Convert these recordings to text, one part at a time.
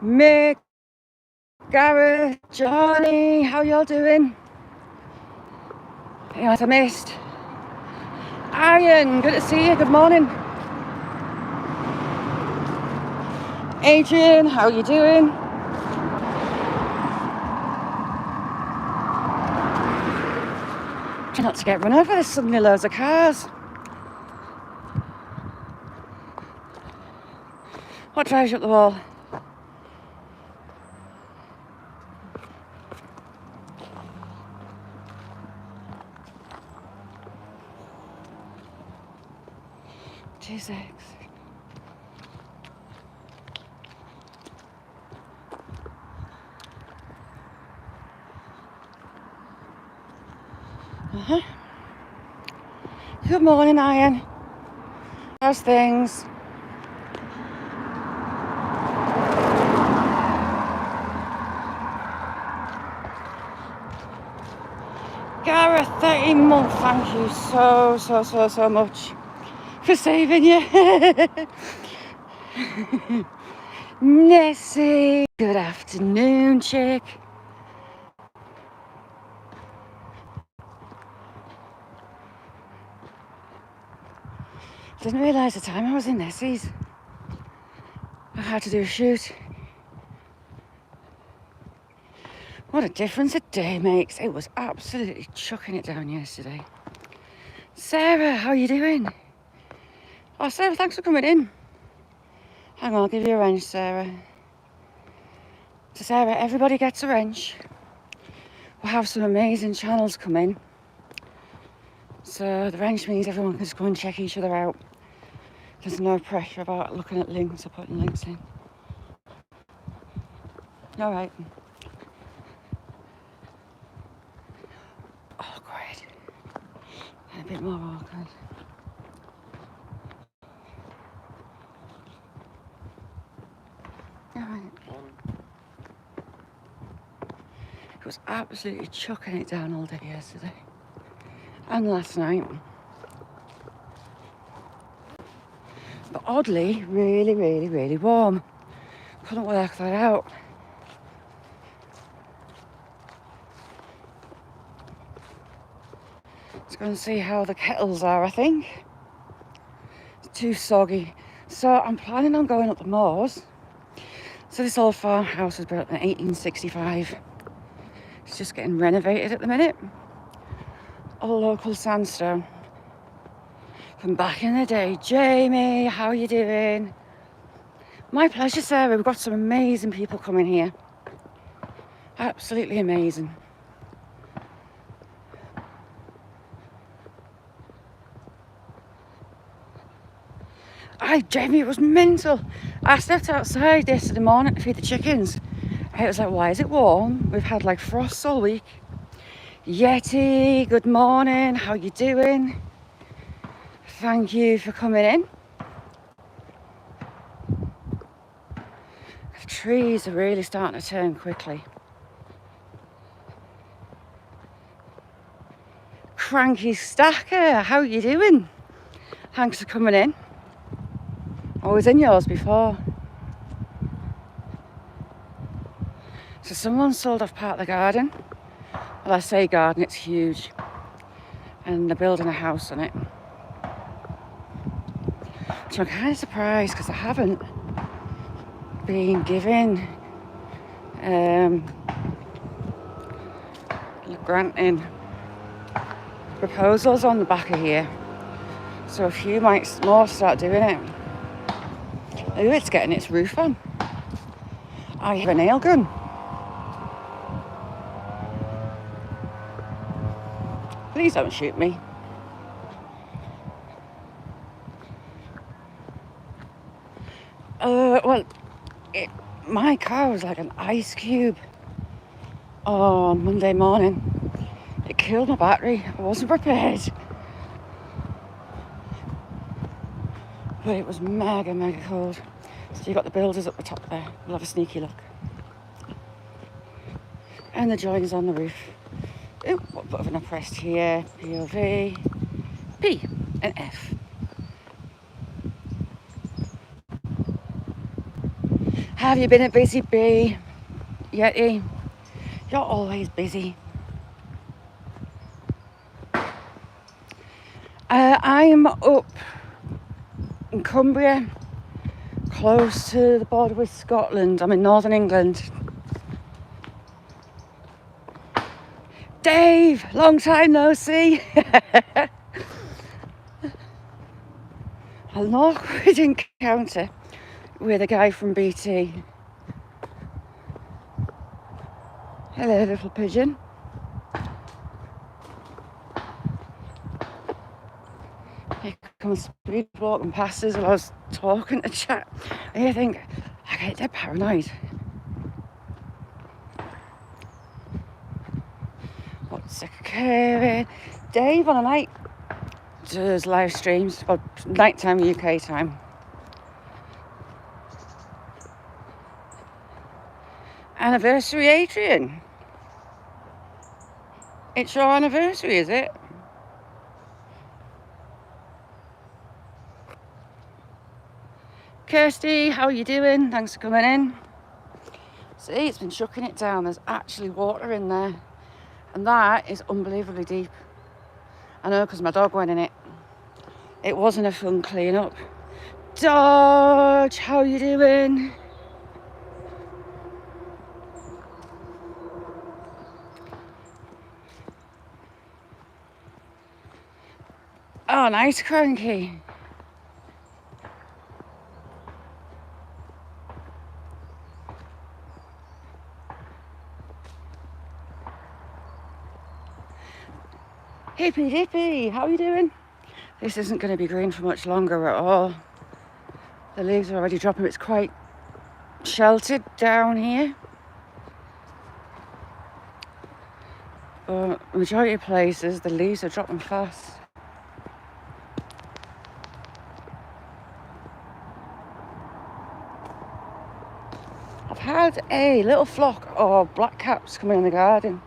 Mick, Gareth, Johnny, how y'all doing? Anyone else I missed? Ian, good to see you, good morning. Adrian, how you doing? Try not to get run over, there's suddenly loads of cars. What drives you up the wall? Two secs. Good morning, Ian. How's things? Gareth, 13 months, thank you so much for saving you. Nessie, good afternoon, chick. Didn't realise the time I was in Nessie's. I had to do a shoot. What a difference a day makes. It was absolutely chucking it down yesterday. Sarah, how are you doing? Oh, Sarah, thanks for coming in. Hang on, I'll give you a wrench, Sarah. So, Sarah, everybody gets a wrench. We'll have some amazing channels come in. So, the wrench means everyone can just go and check each other out. There's no pressure about looking at links or putting links in. All right. Oh, great. A bit more awkward. All right. It was absolutely chucking it down all day yesterday. And last night. But oddly, really warm. Couldn't work that out. Let's go and see how the kettles are, I think. It's too soggy. So I'm planning on going up the moors. So this old farmhouse was built in 1865. It's just getting renovated at the minute. All local sandstone. From back in the day. Jamie, how are you doing? My pleasure, Sarah. We've got some amazing people coming here. Absolutely amazing. Jamie, it was mental. I stepped outside yesterday morning to feed the chickens. I was like, why is it warm? We've had like frosts all week. Yeti, good morning. How you doing? Thank you for coming in. The trees are really starting to turn quickly. Cranky Stacker, how you doing? Thanks for coming in. I was in yours before. So someone sold off part of the garden. Well, I say garden, it's huge. And they're building a house on it. So I'm kind of surprised because I haven't been given granting proposals on the back of here. So a few might more start doing it. Oh, it's getting its roof on. I have a nail gun. Please don't shoot me. Well, my car was like an ice cube on Monday morning. It killed my battery. I wasn't prepared. But it was mega cold. So you've got the builders up the top there. We'll have a sneaky look. And the joiners on the roof. Ooh, what button I pressed here? POV, P and F. Have you been a busy bee, Yeti? You're always busy. I'm up in Cumbria, close to the border with Scotland. I'm in northern England. Dave, long time no see. An awkward encounter with a guy from BT. Hello, little pigeon. Here comes speed walking past us while I was talking to chat. And you think, I get dead paranoid. What's occurring? Dave on a night does live streams, well, nighttime UK time. Anniversary, Adrian. It's your anniversary, is it? Kirsty, how are you doing? Thanks for coming in. See, it's been chucking it down. There's actually water in there. And that is unbelievably deep. I know, because my dog went in it. It wasn't a fun clean up. Dodge, how are you doing? Oh, nice, Cranky. Hippy dippy, how are you doing? This isn't going to be green for much longer at all. The leaves are already dropping. It's quite sheltered down here. But majority of places, the leaves are dropping fast. I've had a little flock of blackcaps coming in the garden,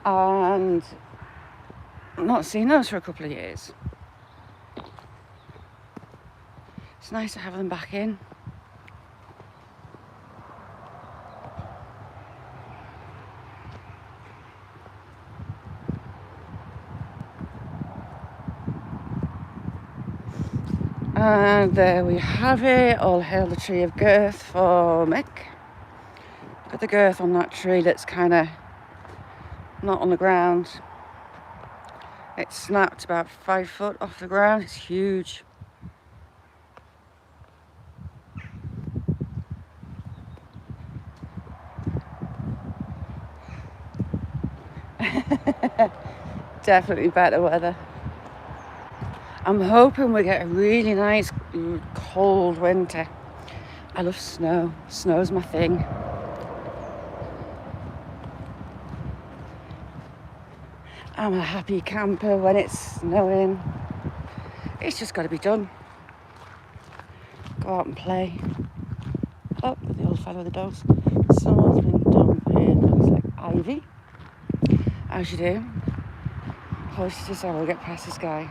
and I've not seen those for a couple of years. It's nice to have them back in. And there we have it. All hail the tree of girth for Mick. Look at the girth on that tree that's kind of not on the ground. It snapped about 5 foot off the ground. It's huge. Definitely better weather. I'm hoping we get a really nice cold winter. I love snow. Snow's my thing. I'm a happy camper when it's snowing. It's just got to be done. Go out and play. Oh, the old fellow with the dogs. Someone's been dumping. Looks like ivy. As you do. Close to so we'll get past this guy.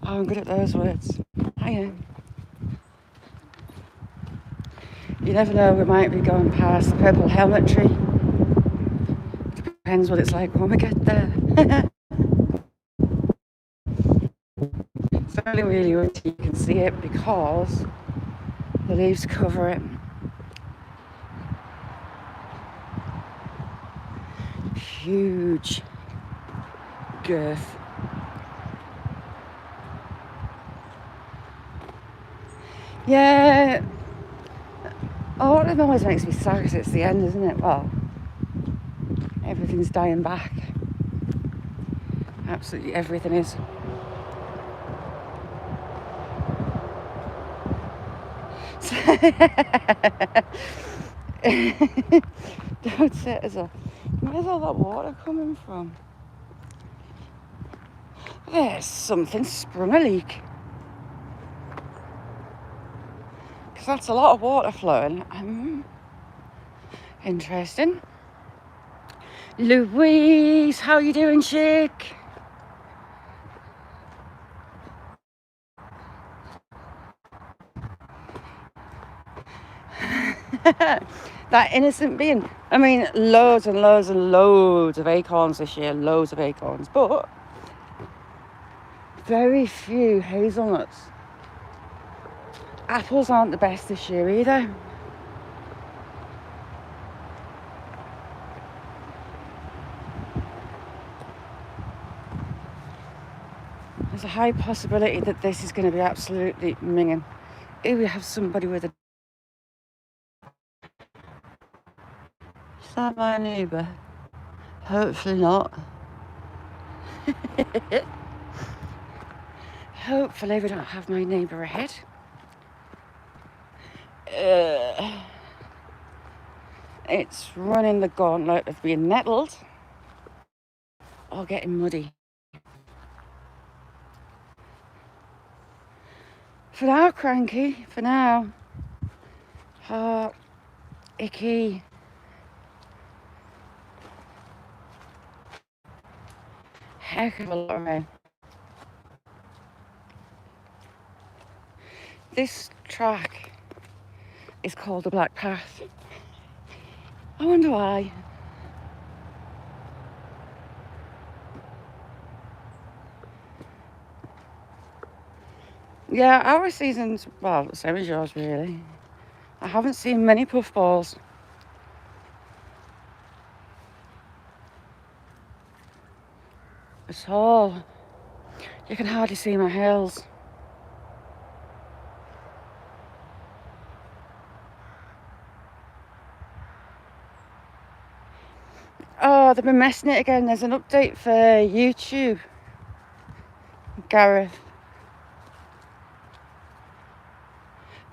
Oh, I'm good at those words. Hiya. You never know, we might be going past the purple helmet tree. Depends what it's like when we get there. It's only really windy you can see it because the leaves cover it. Huge girth. Yeah. Autumn always makes me sad because it's the end, isn't it? Well, everything's dying back. Absolutely everything is. Don't say it as a... Where's all that water coming from? There's something sprung a leak. Because that's a lot of water flowing. Interesting. Louise, how you doing, chick? That innocent being. I mean, loads and loads and loads of acorns this year, loads of acorns, but very few hazelnuts. Apples aren't the best this year either. There's a high possibility that this is going to be absolutely minging. Here we have somebody with a... Is that my neighbour? Hopefully not. Hopefully we don't have my neighbour ahead. It's running the gauntlet of being nettled or getting muddy. For now, cranky. For now. Oh, icky. Heck of a lot of rain. This track is called the Black Path. I wonder why. Yeah, our season's, well, the same as yours really. I haven't seen many puffballs. At all. You can hardly see my hills. Oh, they've been messing it again. There's an update for YouTube. Gareth.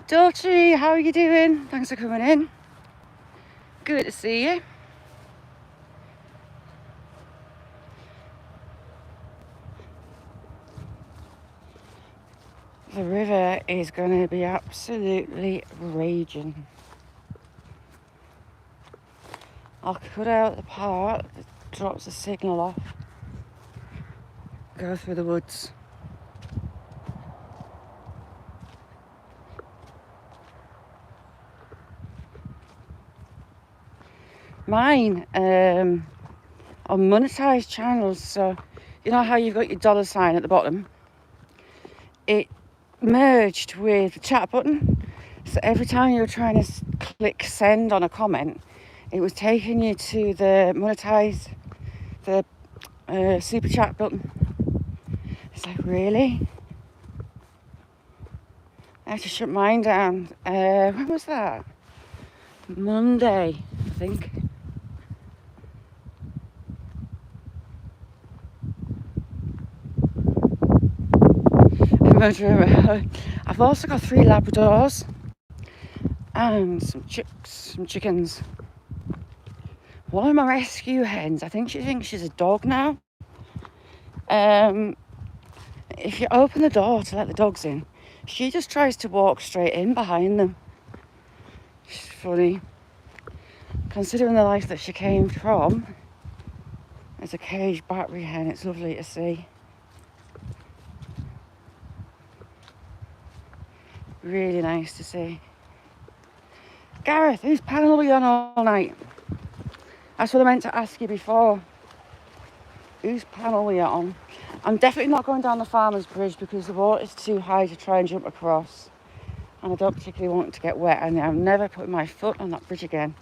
Dolce, how are you doing? Thanks for coming in. Good to see you. The river is going to be absolutely raging. I'll cut out the part that drops the signal off. Go through the woods. Mine on monetized channels, so you know how you've got your $sign at the bottom? It merged with the chat button, so every time you were trying to click send on a comment, it was taking you to the monetize, the super chat button. It's like, really? I had to shut mine down. When was that? Monday, I think. I've also got 3 Labradors and some chickens. One of my rescue hens, I think she thinks she's a dog now. If you open the door to let the dogs in, she just tries to walk straight in behind them. She's funny. Considering the life that she came from as a caged battery hen, it's lovely to see. Really nice to see. Gareth, whose panel were you on all night? That's what I meant to ask you before. Whose panel were you on? I'm definitely not going down the farmer's bridge because the water's too high to try and jump across. And I don't particularly want to get wet, and I'm never putting my foot on that bridge again.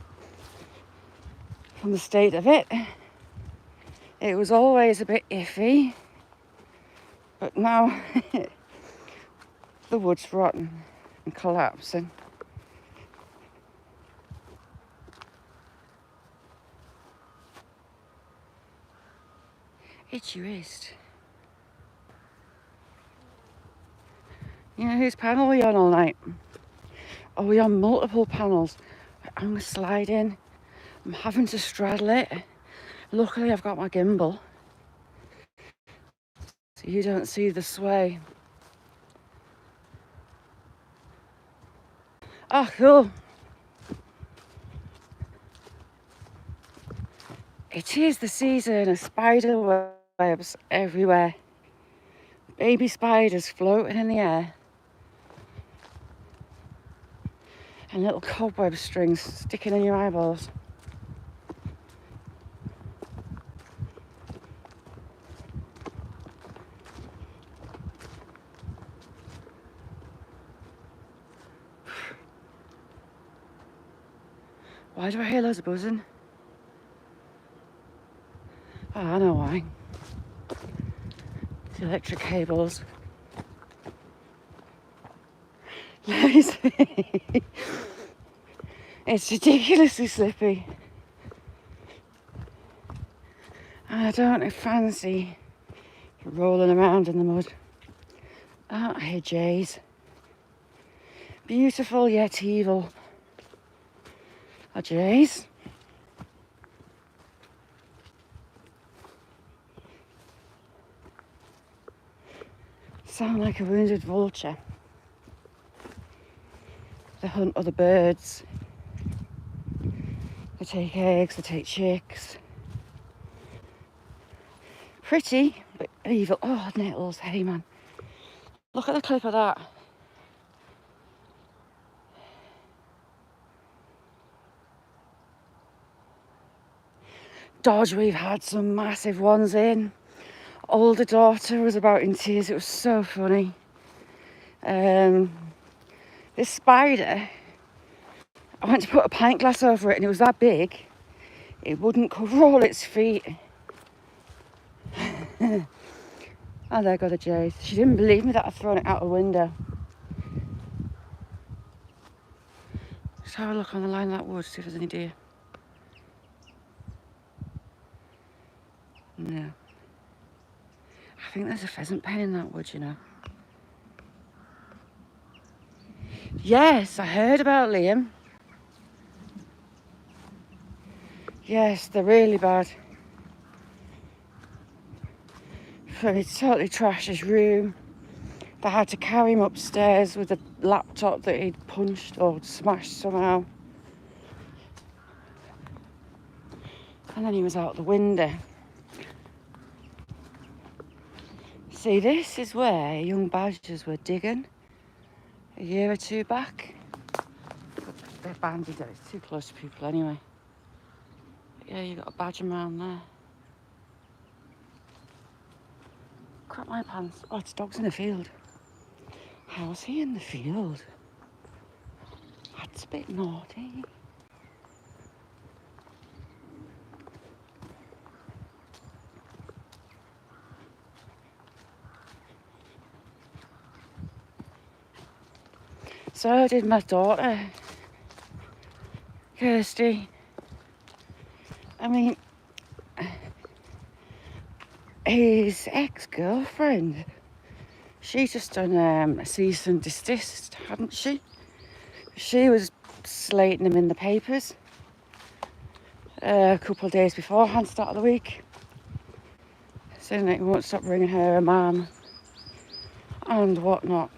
From the state of it, it was always a bit iffy. But now, the wood's rotten and collapsing. Itchy wrist. You know whose panel were you on all night? Oh, we're on multiple panels. I'm going to slide in. I'm having to straddle it. Luckily, I've got my gimbal, so you don't see the sway. Oh, cool. It is the season of spider webs everywhere. Baby spiders floating in the air. And little cobweb strings sticking in your eyeballs. Why do I hear loads of buzzing? Oh, I know why. The electric cables. Let me see. It's ridiculously slippy. And I don't fancy rolling around in the mud. Oh, I hear jays. Beautiful yet evil. Are jays? Sound like a wounded vulture. They hunt other birds. They take eggs, they take chicks. Pretty, but evil. Oh, nettles, hey man. Look at the clip of that. Dodge, we've had some massive ones in. Older daughter was about in tears. It was so funny. This spider, I went to put a pint glass over it and it was that big, it wouldn't cover all its feet. Oh, there go the jays. She didn't believe me that I'd thrown it out the window. Let's have a look on the line of that wood, see if there's any deer. No. I think there's a pheasant pen in that wood, you know. Yes, I heard about Liam. Yes, they're really bad. He totally trashed his room. They had to carry him upstairs with a laptop that he'd punched or smashed somehow. And then he was out the window. See, this is where young badgers were digging a year or two back. But they're banded out, it's too close to people anyway. But yeah, you've got a badger mound there. Crap my pants. Oh, it's dogs in the field. How's he in the field? That's a bit naughty. So did my daughter, Kirsty. I mean, his ex-girlfriend, she's just done a cease and desist, hadn't she? She was slating him in the papers a couple of days beforehand, start of the week, saying that he won't stop ringing her a man and whatnot.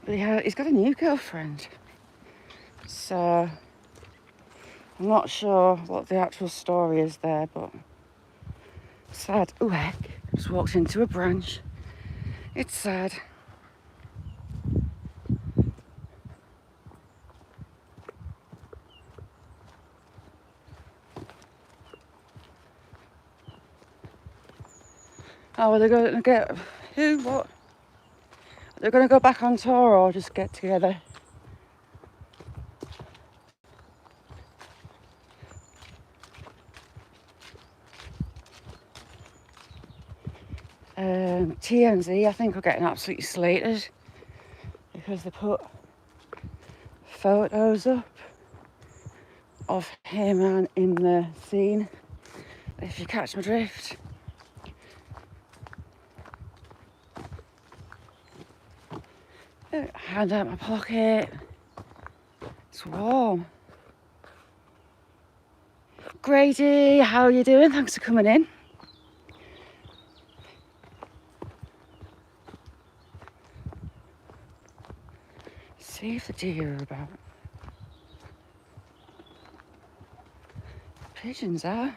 But he's got a new girlfriend, so I'm not sure what the actual story is there, but sad. Oh heck, just walked into a branch. It's sad. Oh, are they going to get who? What? They're going to go back on tour or just get together? TMZ, I think, are getting absolutely slated because they put photos up of him and in the scene, if you catch my drift. Hand out my pocket. It's warm. Grady, how are you doing? Thanks for coming in. See if the deer are about. Pigeons are.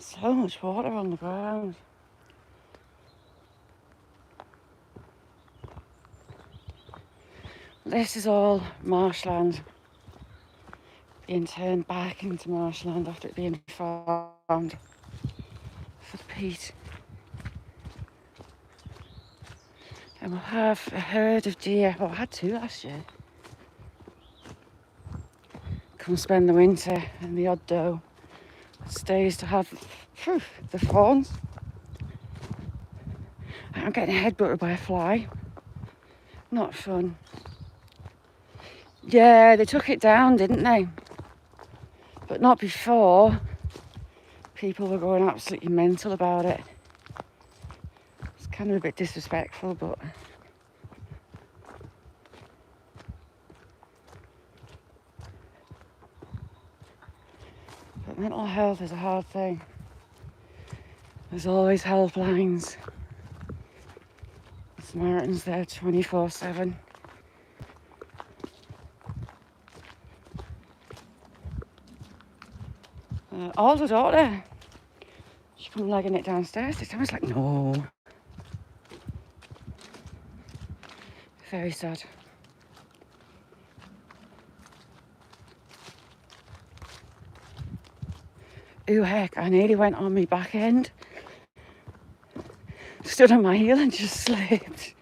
So much water on the ground. This is all marshland being turned back into marshland after it being farmed for the peat. And we'll have a herd of deer. Well, I had 2 last year. Come spend the winter, and the odd doe stays to have the fawns. I'm getting headbutted by a fly. Not fun. Yeah, they took it down, didn't they? But not before. People were going absolutely mental about it. It's kind of a bit disrespectful, but mental health is a hard thing. There's always helplines. The Samaritans there 24/7. Older daughter, she come legging it downstairs this time. I was like, no. Very sad. Ooh, heck, I nearly went on my back end. Stood on my heel and just slipped.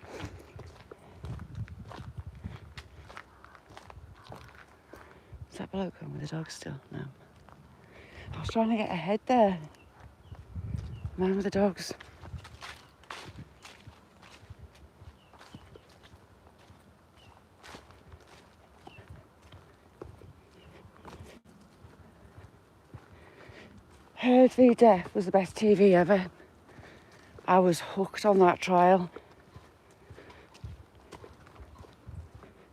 Is that bloke home with the dog still? No. I was trying to get ahead there. Man with the dogs. Herd v Death was the best TV ever. I was hooked on that trial.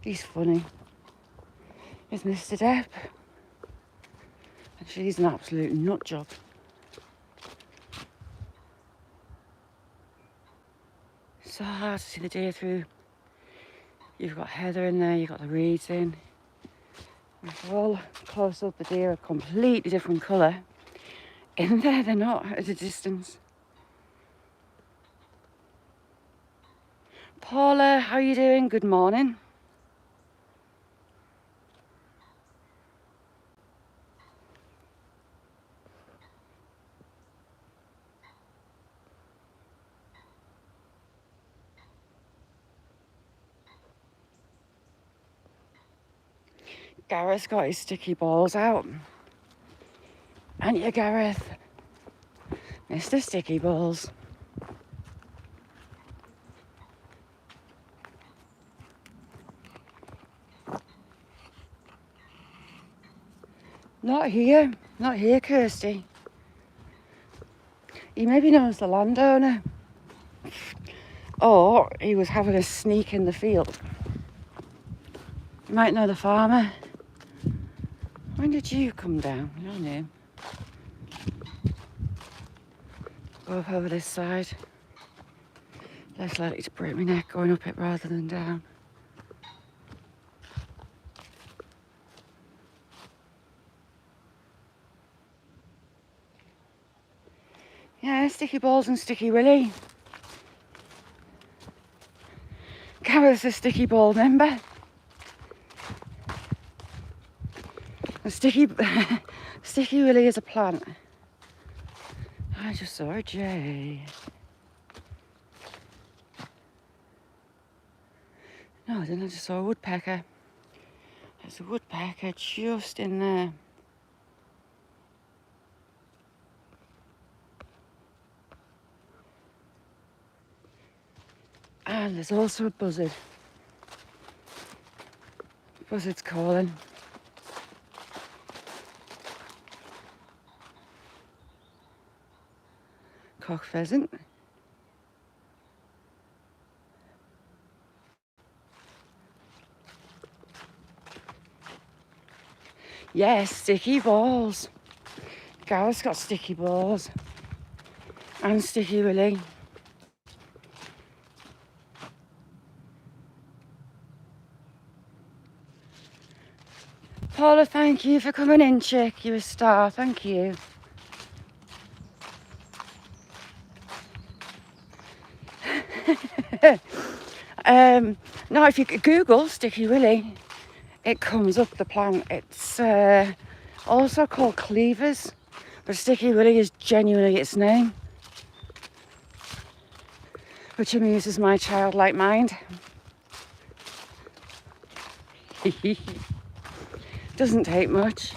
He's funny. Is Mr. Depp. And she's an absolute nut job. So hard to see the deer through. You've got heather in there, you've got the reeds in. If we're all close up, the deer are a completely different colour. In there, they're not at a distance. Paula, how are you doing? Good morning. Gareth's got his sticky balls out. Aren't you, Gareth? Mr. Sticky Balls. Not here, Kirsty. He maybe knows the landowner. Or he was having a sneak in the field. You might know the farmer. When did you come down? You're new. Go up over this side. Less likely to break my neck going up it rather than down. Yeah, Sticky Balls and Sticky Willy. Gareth's a Sticky Ball member. And Sticky Willy is a plant. I just saw a jay. No, I didn't. I just saw a woodpecker. There's a woodpecker just in there. And there's also a buzzard. Buzzard's calling. Cock pheasant. Yes, Sticky Balls. Gareth's got Sticky Balls. And Sticky Willy. Paula, thank you for coming in, chick. You're a star. Thank you. Now, if you Google Sticky Willy, it comes up the plant. It's also called cleavers, but Sticky Willy is genuinely its name, which amuses my childlike mind. Doesn't take much.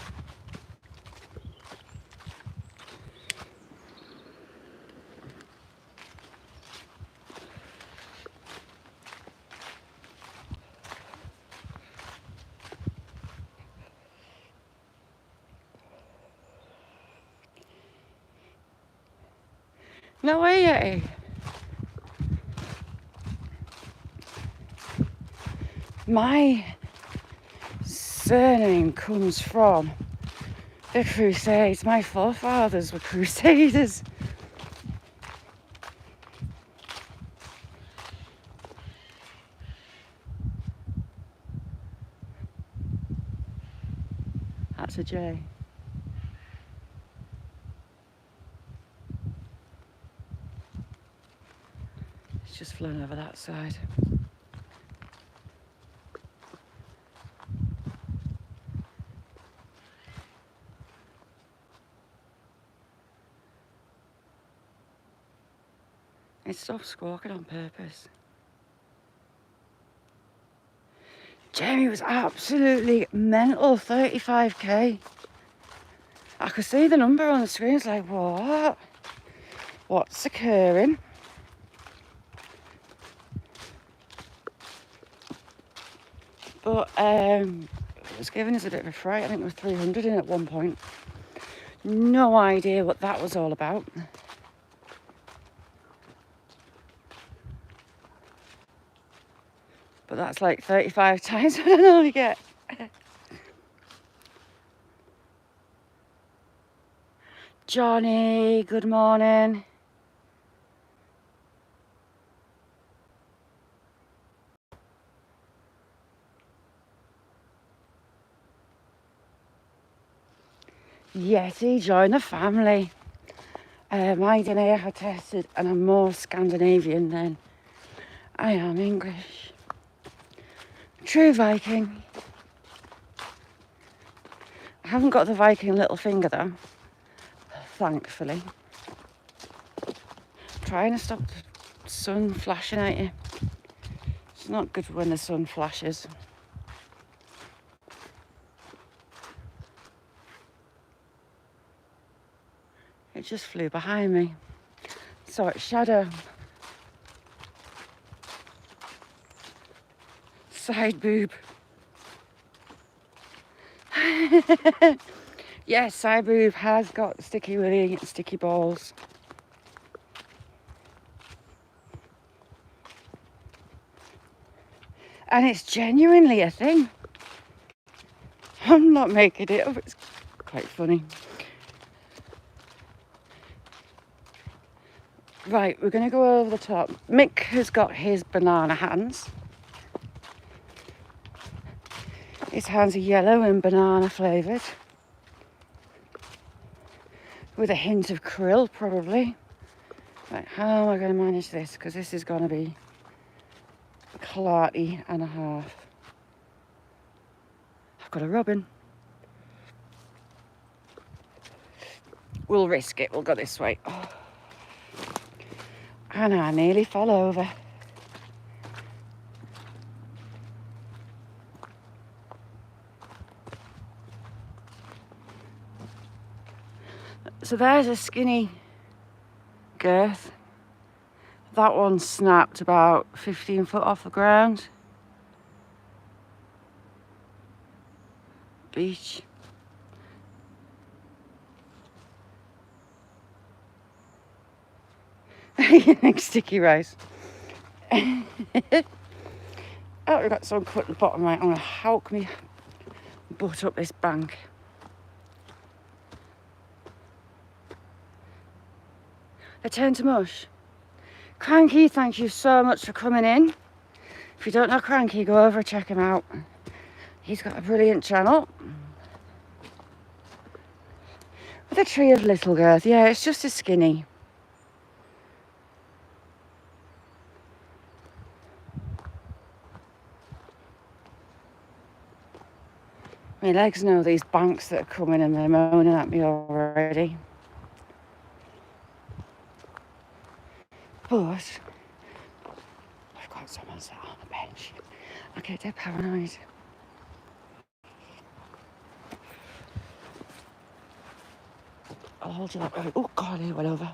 No way. My surname comes from the Crusades. My forefathers were Crusaders. That's a J. It's just flown over that side. It stopped squawking on purpose. Jamie was absolutely mental, 35k. I could see the number on the screen. It's like, what? What's occurring? But it was giving us a bit of a fright. I think there was 300 in at one point. No idea what that was all about. But that's like 35 times what I normally get. Johnny, good morning. Yeti, join the family. My DNA had tested and I'm more Scandinavian than I am English. True Viking. I haven't got the Viking little finger though, thankfully. Trying to stop the sun flashing at you. It's not good when the sun flashes. It just flew behind me. Saw its shadow. Side boob. Yes, side boob has got Sticky Willy and sticky balls. And it's genuinely a thing. I'm not making it up, it's quite funny. Right, we're going to go over the top. Mick has got his banana hands. His hands are yellow and banana flavoured. With a hint of krill, probably. Like, how am I going to manage this? Because this is going to be a clarty and a half. I've got a robin. We'll risk it. We'll go this way. Oh. And I nearly fell over. So there's a skinny girth. That one snapped about 15 foot off the ground. Beach. Sticky rice. Oh, we've got some cut at the bottom right. I'm going to howk me butt up this bank. They turn to mush. Cranky, thank you so much for coming in. If you don't know Cranky, go over and check him out. He's got a brilliant channel. With a tree of little girth. Yeah, it's just as skinny. my legs know these banks that are coming and they're moaning at me already. But I've got someone sat on the bench. I get dead paranoid. I'll hold you up. Oh God, he went over.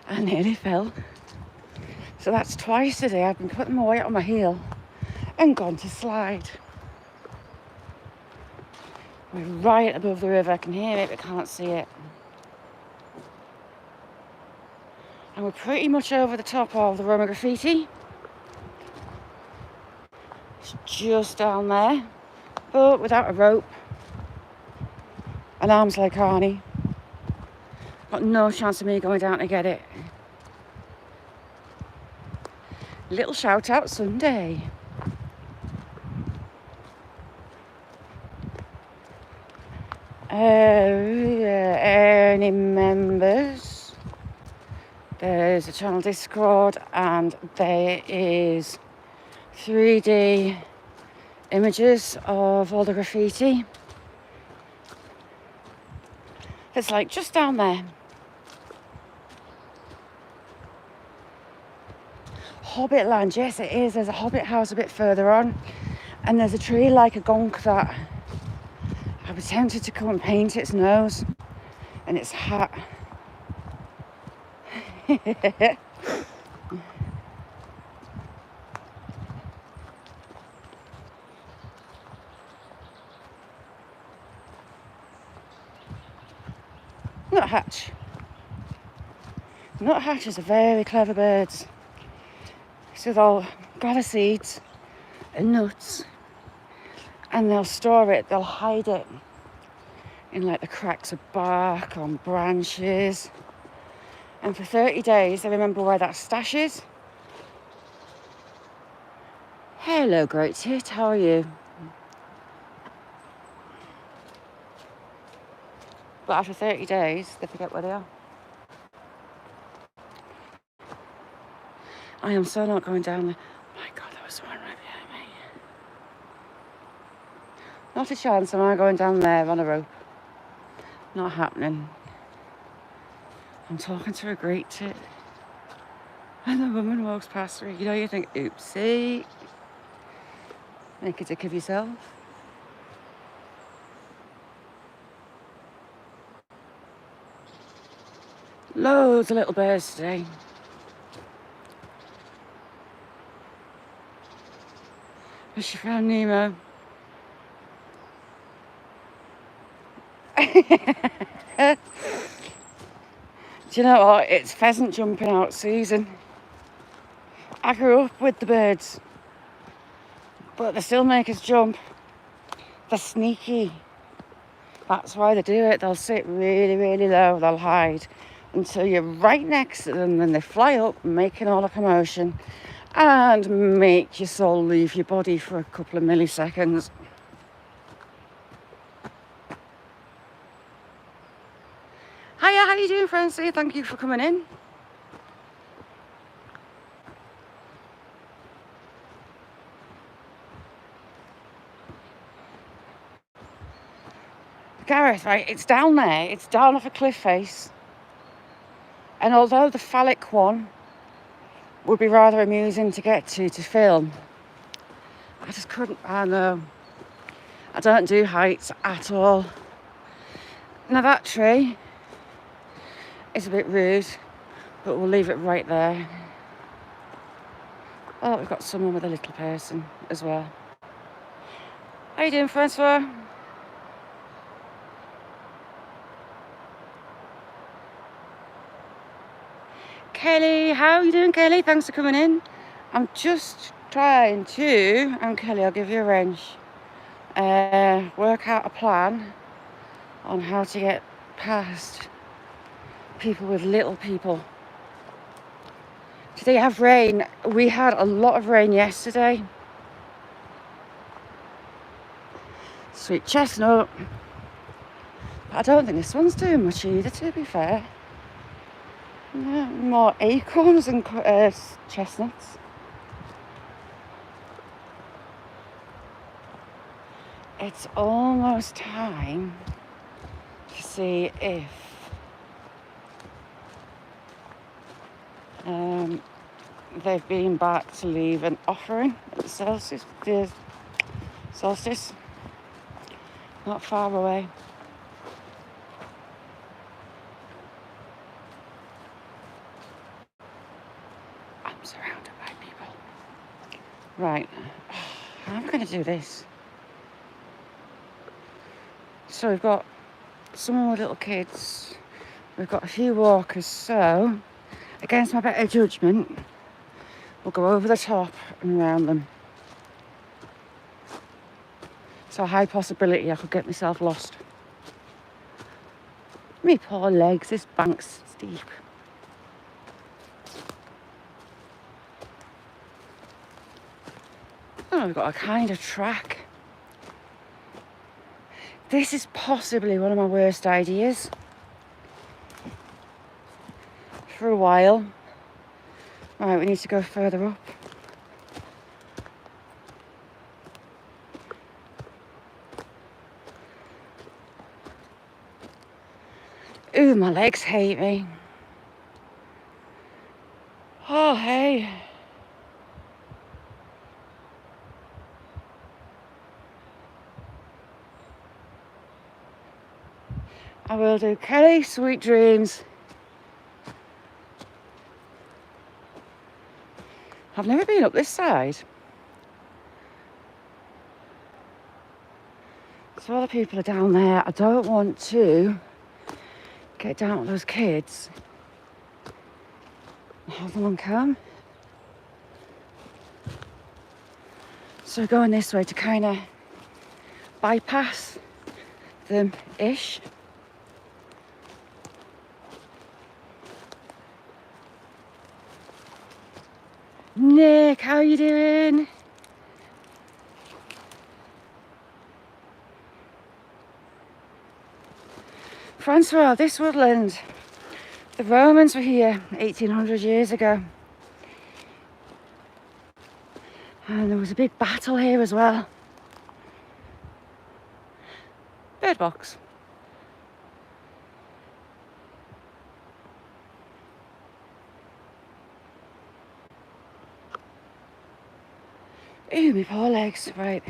I nearly fell. So that's twice today I've been putting my weight on my heel and gone to slide. We're right above the river. I can hear it but can't see it. And we're pretty much over the top of the Roma graffiti. It's just down there, but without a rope. An arm's like Arnie. Got no chance of me going down to get it. Little shout out Sunday. Any members? There's a channel Discord and there is 3D images of all the graffiti. It's like just down there. Hobbit land, yes it is. There's a hobbit house a bit further on and there's a tree like a gonk that I was tempted to come and paint its nose and its hat. Nuthatch. Nuthatches are very clever birds. So they'll gather seeds and nuts and they'll store it, they'll hide it in like the cracks of bark on branches. And for 30 days they remember where that stash is. Hello, great tit, how are you? But after 30 days, they forget where they are. I am so not going down there. Oh my God, there was someone right behind me. Not a chance am I going down there on a rope. Not happening. I'm talking to a great tit. And the woman walks past her. You know, you think, oopsie. Make a dick of yourself. Loads of little birds today. But she found Nemo. Do you know what? It's pheasant jumping out season. I grew up with the birds, but they still make us jump. They're sneaky. That's why they do it. They'll sit really, really low. They'll hide until you're right next to them. Then they fly up, making all the commotion and make your soul leave your body for a couple of milliseconds. Hiya, how you doing, Francie? Thank you for coming in. Gareth, right, it's down there. It's down off a cliff face. And although the phallic one would be rather amusing to get to film, I just couldn't. I know. I don't do heights at all. Now that tree is a bit rude, but we'll leave it right there. Oh, we've got someone with a little person as well. How you doing, Francois? Kelly, how are you doing, Kelly? Thanks for coming in. I'm just trying to, and Kelly, I'll give you a wrench, work out a plan on how to get past people with little people. Do they have rain? We had a lot of rain yesterday. Sweet chestnut. I don't think this one's doing much either, to be fair. Yeah, more acorns than chestnuts. It's almost time to see if they've been back to leave an offering at the solstice. Not far away. I'm surrounded by people. Right, how am I going to do this? So we've got someone with little kids. We've got a few walkers, so against my better judgment, we'll go over the top and around them. So a high possibility I could get myself lost. Me poor legs, this bank's steep. Oh, we've got a kind of track. This is possibly one of my worst ideas for a while. Right, we need to go further up. Ooh, my legs hate me. Oh, hey. I will do. Kelly, sweet dreams. I've never been up this side. So all the people are down there. I don't want to get down with those kids. Have them come. So going this way to kind of bypass them-ish. Nick, how you doing? Francois, this woodland, the Romans were here 1800 years ago. And there was a big battle here as well. Bird box. Ooh, my poor legs. Right.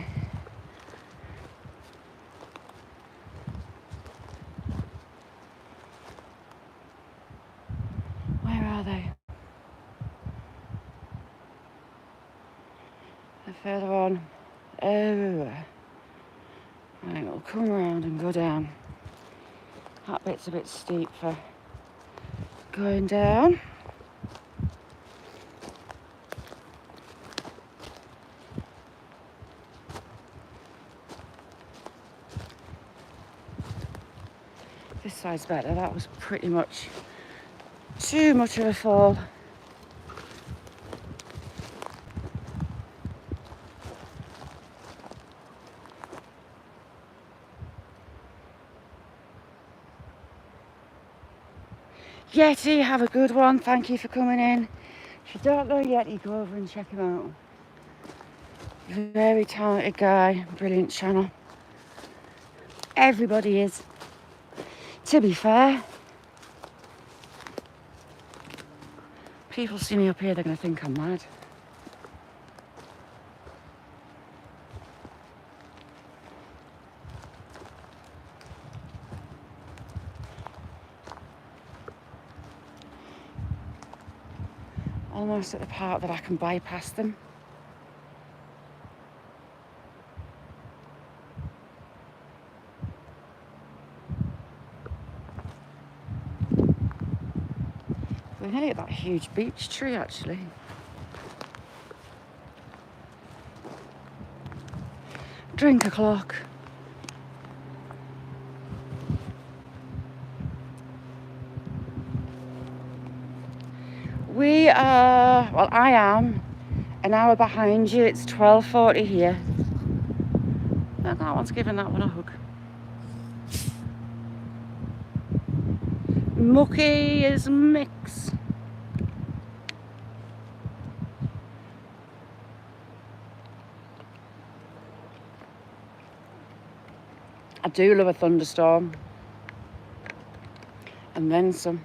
Where are they? They're further on. Oh. Right, we'll come around and go down. That bit's a bit steep for going down. This side's better. That was pretty much too much of a fall. Yeti, have a good one. Thank you for coming in. If you don't know Yeti, go over and check him out. Very talented guy, brilliant channel. Everybody is. To be fair, people see me up here, they're going to think I'm mad. Almost at the part that I can bypass them. We're nearly at that huge beech tree, actually. Drink o'clock. We are, well, I am an hour behind you. It's 12:40 here. Look, that one's giving that one a hug. Mucky is mix. I do love a thunderstorm. And then some.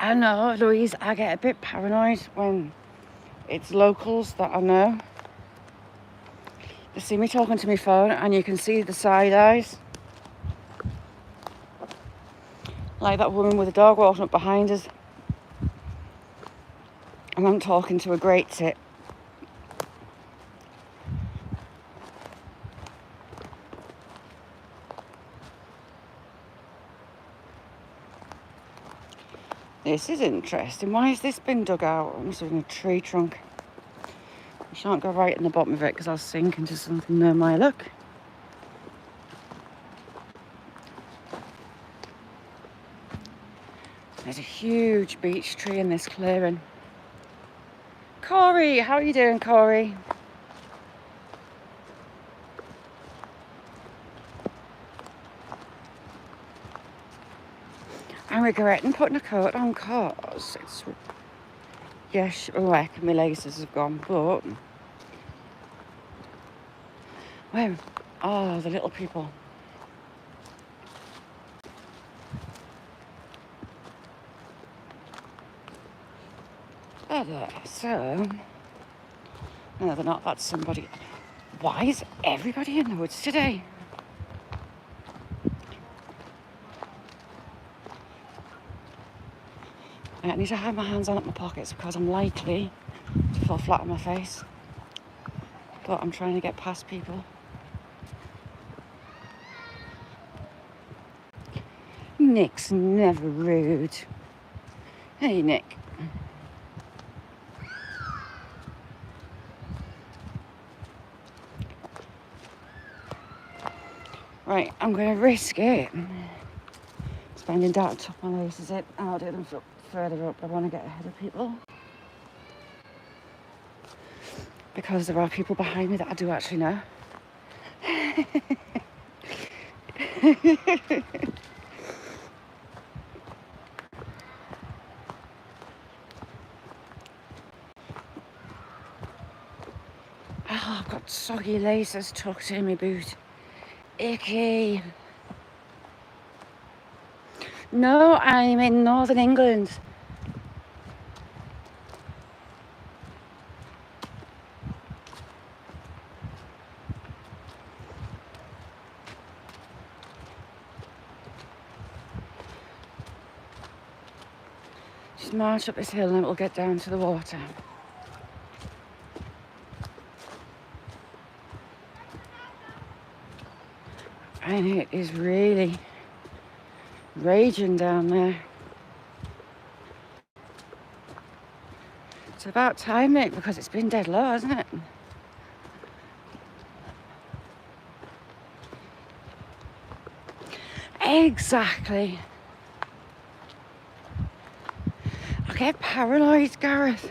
I know, Louise, I get a bit paranoid when it's locals that I know. They see me talking to my phone and you can see the side eyes. Like that woman with a dog walking up behind us. And I'm talking to a great tit. This is interesting. Why has this been dug out? It must have been a tree trunk. You shan't go right in the bottom of it because I'll sink into something near my look. There's a huge beech tree in this clearing. Corey, how are you doing, Corey? I'm regretting putting a coat on because it's... Yes, wreck, my laces have gone, but... Where? Oh, the little people. They're there, so... No, they're not, that's somebody... Why is everybody in the woods today? I need to have my hands on up my pockets because I'm likely to fall flat on my face. But I'm trying to get past people. Nick's never rude. Hey, Nick. Right, I'm going to risk it. Spending down to top my laces in. I'll do them further up. I want to get ahead of people. Because there are people behind me that I do actually know. Oh, I've got soggy laces tucked in my boot. Icky. No, I'm in Northern England. Just march up this hill and it will get down to the water. And it is really raging down there. It's about time, Nick, because it's been dead low, hasn't it? Exactly. I get paranoid, Gareth.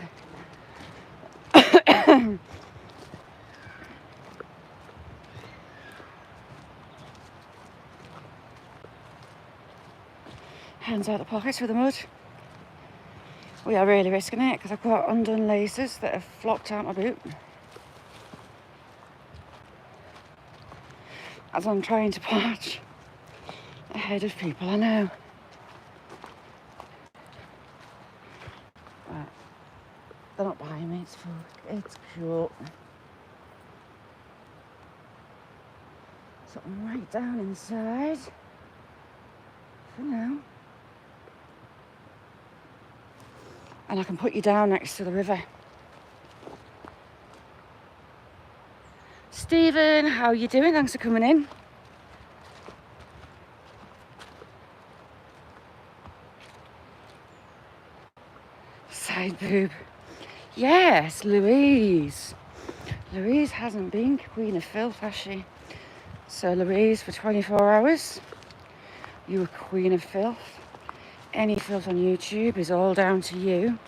Hands out the pockets with the mud. We are really risking it because I've got undone laces that have flopped out my boot. As I'm trying to patch ahead of people I know. Right. They're not buying me, it's food. It's cute. So I'm right down inside for now. And I can put you down next to the river. Stephen, how are you doing? Thanks for coming in. Side boob. Yes, Louise. Louise hasn't been Queen of Filth, has she? So Louise, for 24 hours, you were Queen of Filth. Any filth on YouTube is all down to you.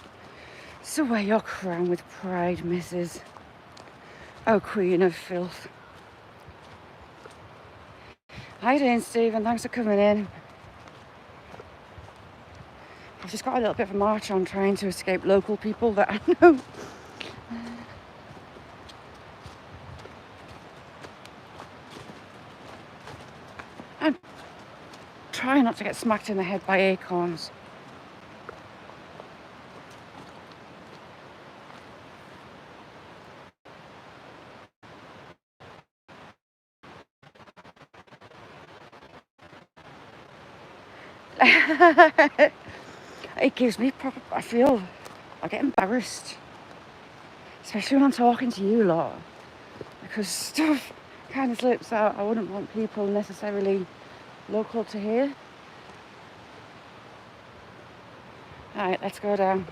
So wear your crown with pride, Mrs. Oh, queen of filth. How you doing, Stephen? Thanks for coming in. I've just got a little bit of a march on trying to escape local people that I know. I'm trying not to get smacked in the head by acorns. It gives me proper, I feel, I get embarrassed. Especially when I'm talking to you lot. Because stuff kind of slips out. I wouldn't want people necessarily local to hear. Alright, let's go down.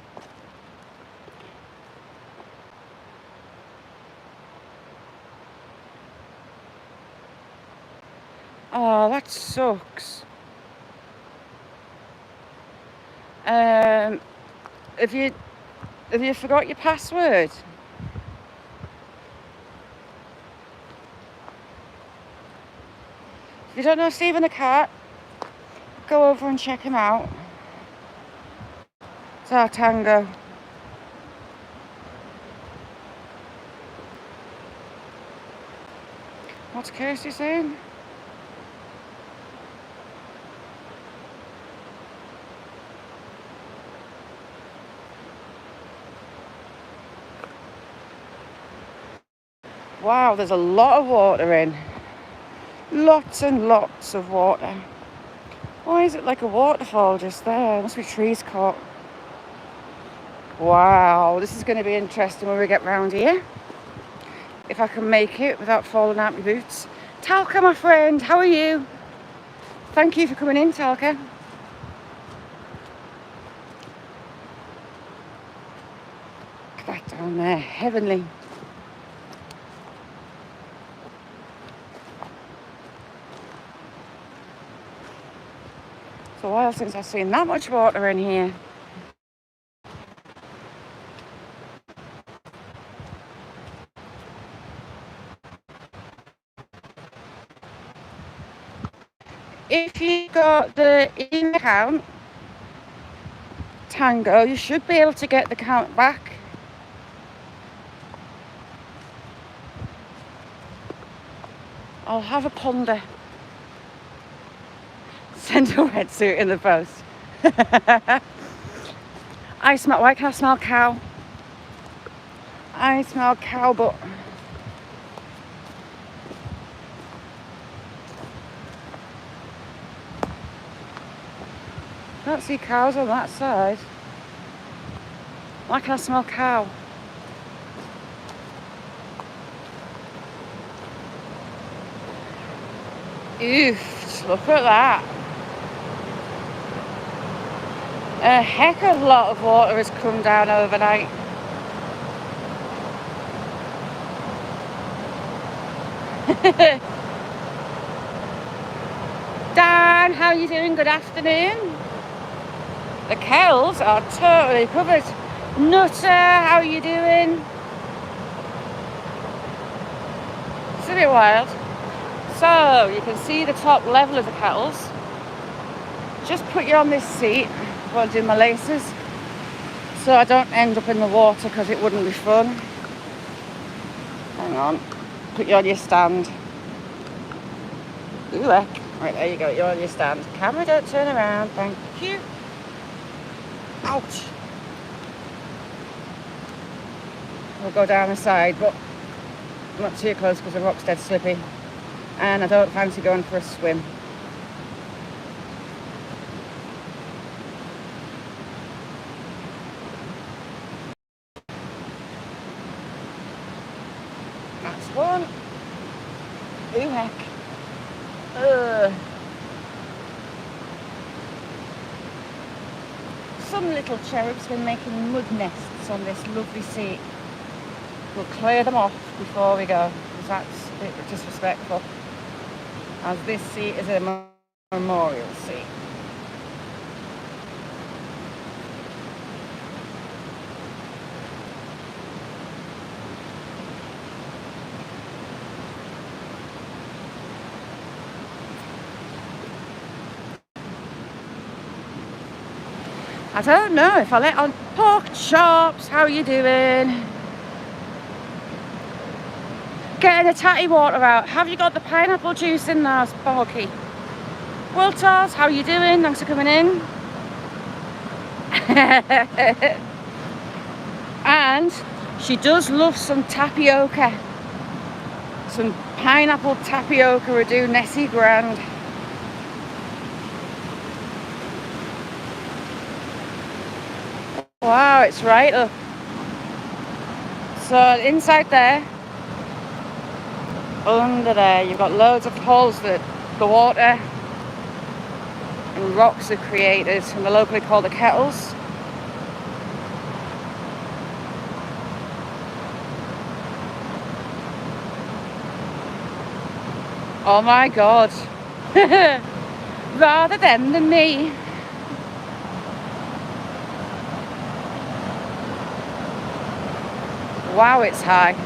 Oh, that sucks. Have you forgot your password? If you don't know Stephen the cat, go over and check him out. It's our Tango. What's Kirsty saying? Wow, there's a lot of water in. Lots and lots of water. Why is it like a waterfall just there? Must be trees caught. Wow, this is going to be interesting when we get round here. If I can make it without falling out my boots. Talca, my friend, how are you? Thank you for coming in, Talca. Look at that down there, heavenly. It's a while since I've seen that much water in here. If you got the email account, Tango, you should be able to get the count back. I'll have a ponder. Send a wetsuit in the post. Why can I smell cow? I smell cow butt. I don't see cows on that side. Why can I smell cow? Oof, look at that. A heck of a lot of water has come down overnight. Dan, how are you doing? Good afternoon. The kettles are totally covered. Nutter, how are you doing? It's a bit wild. So you can see the top level of the kettles. Just put you on this seat while I do my laces, so I don't end up in the water because it wouldn't be fun. Hang on, put you on your stand. Ooh, heck. Right, there you go, you're on your stand. Camera, don't turn around, thank you. Ouch. We'll go down the side, but not too close because the rock's dead slippy. And I don't fancy going for a swim. That's one. Ooh, heck. Some little cherubs been making mud nests on this lovely seat. We'll clear them off before we go, because that's a bit disrespectful, as this seat is a memorial seat. I don't know if I let on pork chops. How are you doing? Getting a tatty water out. Have you got the pineapple juice in there, Sparky? Wiltars, how are you doing? Thanks for coming in. And she does love some tapioca. Some pineapple tapioca would do Nessie grand. Wow, it's right up. So inside there, under there, you've got loads of holes that the water and rocks are created, and they're locally called the kettles. Oh my god. Rather them than me. Wow, it's high.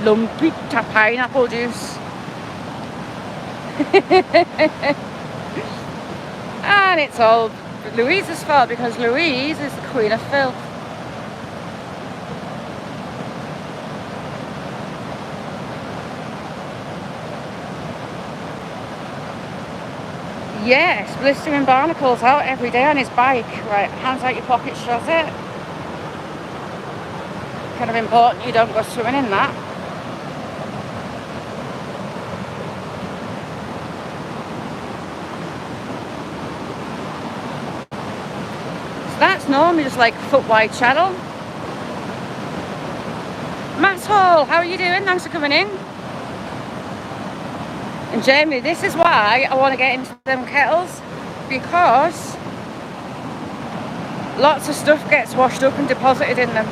Lumpy pineapple juice. And it's all Louise's fault because Louise is the queen of filth. Yes, blistering barnacles out every day on his bike. Right, hands out your pockets, shows it. Kind of important you don't go swimming in that. So that's normally just like a foot wide channel. Matt Hall, how are you doing? Thanks for coming in. And Jamie, this is why I want to get into them kettles, because lots of stuff gets washed up and deposited in them.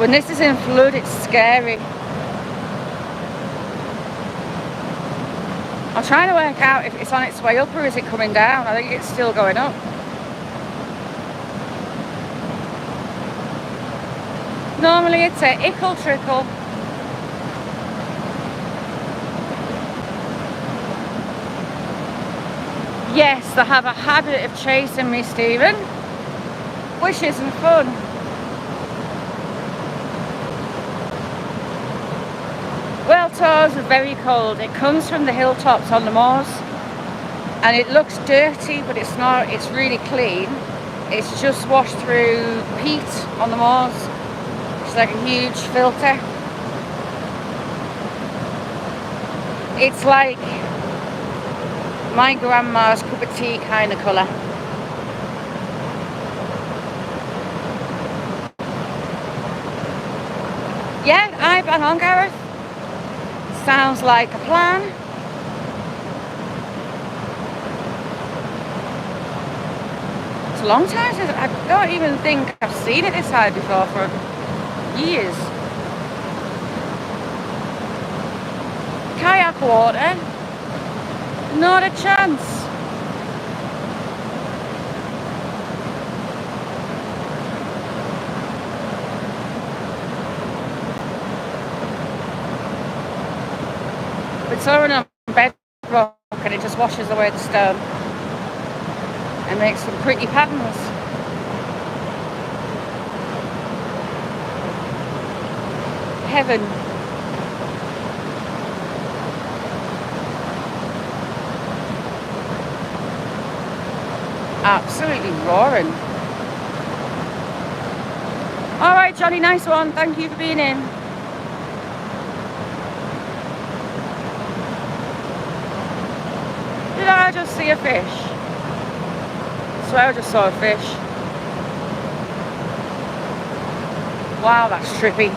When this is in flood, it's scary. I'm trying to work out if it's on its way up or is it coming down. I think it's still going up. Normally it's a ickle trickle. Yes, they have a habit of chasing me, Stephen, which isn't fun. Well, toes are very cold. It comes from the hilltops on the moors, and it looks dirty, but it's not. It's really clean. It's just washed through peat on the moors. It's like a huge filter. It's like my grandma's cup of tea kind of colour. Yeah, I bang on, Gareth. Sounds like a plan. It's a long time since I don't even think I've seen it this side before for years. Kayak water? Not a chance. It's over on bedrock and it just washes away the stone and makes some pretty patterns. Heaven. Absolutely roaring. All right, Johnny, nice one. Thank you for being in. Did I just see a fish? I swear I just saw a fish. Wow, that's trippy.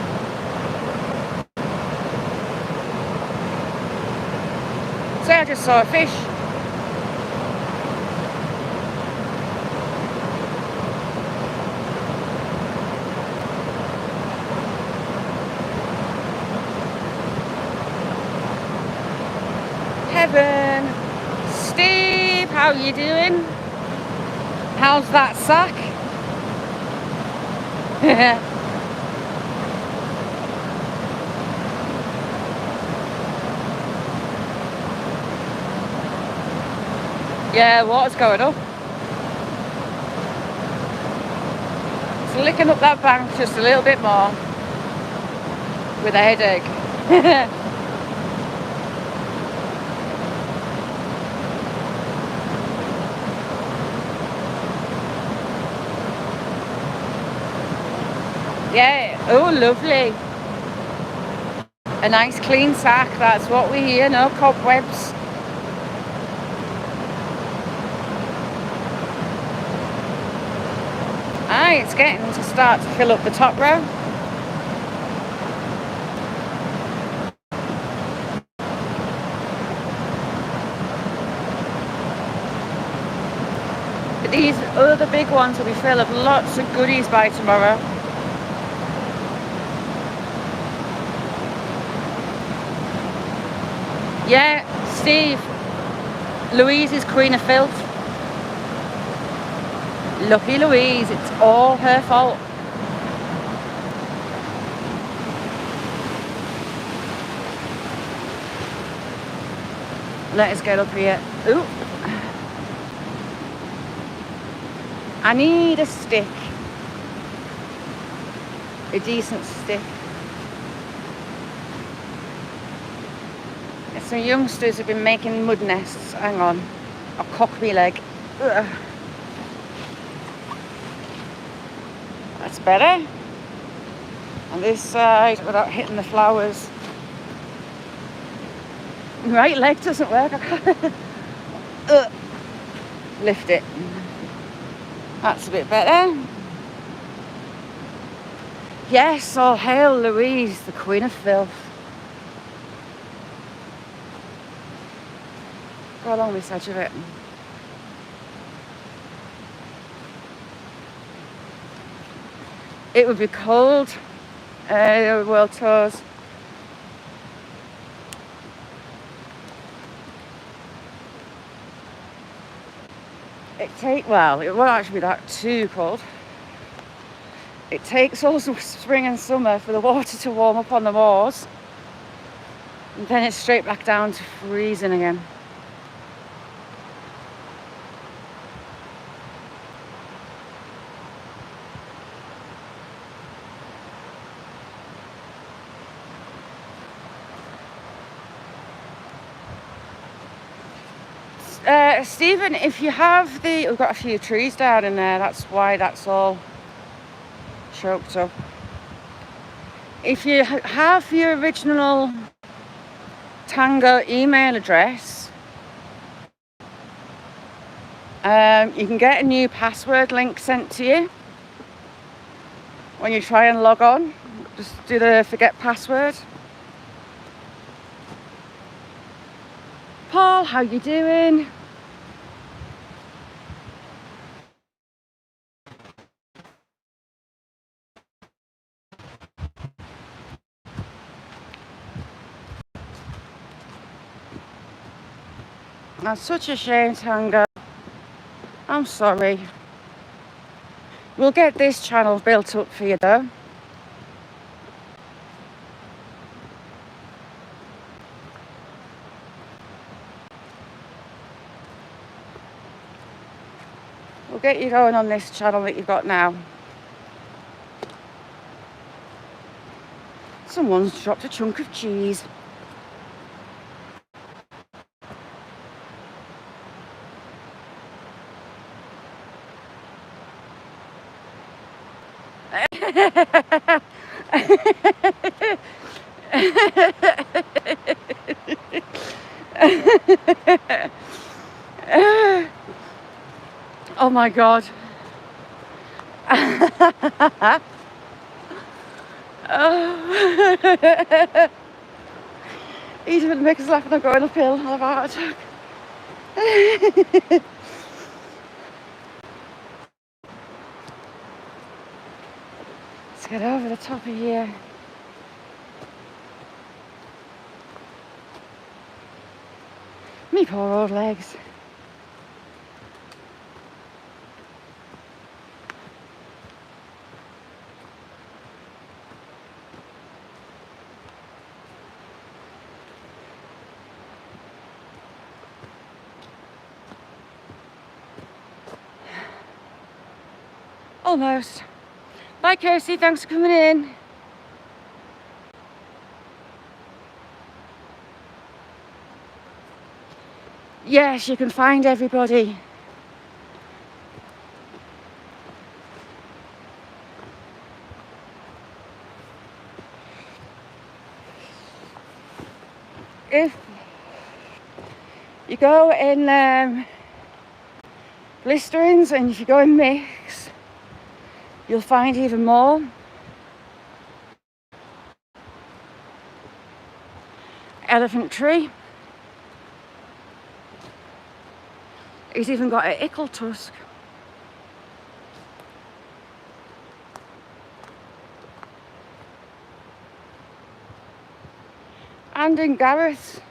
Say I just saw a fish. Heaven. Steve, how you doing? How's that sack? Yeah, water's going up. It's licking up that bank just a little bit more with a headache. Yeah, oh lovely. A nice clean sack, that's what we hear, no cobwebs. Aye, it's getting to start to fill up the top row. But these other big ones will be full of lots of goodies by tomorrow. Yeah, Steve, Louise is Queen of Filth. Lucky Louise, it's all her fault. Let us get up here. Ooh. I need a stick. A decent stick. Some youngsters have been making mud nests. Hang on. I'll cock my leg. Ugh. That's better. On this side without hitting the flowers. Right leg doesn't work. I can't. Lift it. That's a bit better. Yes, all hail Louise, the Queen of Filth. Go along this edge of it. It would be cold. World tours. It won't actually be that too cold. It takes all spring and summer for the water to warm up on the moors, and then it's straight back down to freezing again. Stephen, if you have we've got a few trees down in there, that's why that's all choked up. If you have your original Tango email address, you can get a new password link sent to you when you try and log on. Just do the forget password. Paul, how you doing? That's such a shame, Tango. I'm sorry. We'll get this channel built up for you though. We'll get you going on this channel that you've got now. Someone's dropped a chunk of cheese. Oh my God. He didn't make us laugh when I'm going uphill. I'll have a heart attack. Let's get over the top of here. Me poor old legs. Almost. Bye, Kirsty. Thanks for coming in. Yes, you can find everybody. If you go in blisterings and if you go in mix, you'll find even more. Elephant tree. He's even got an ickle tusk. And in Gareth.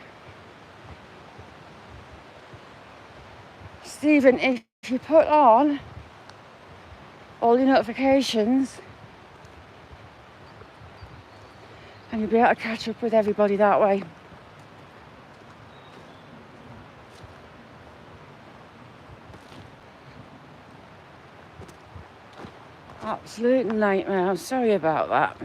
Stephen, if you put on all your notifications, and you'll be able to catch up with everybody that way. Absolute nightmare. I'm sorry about that.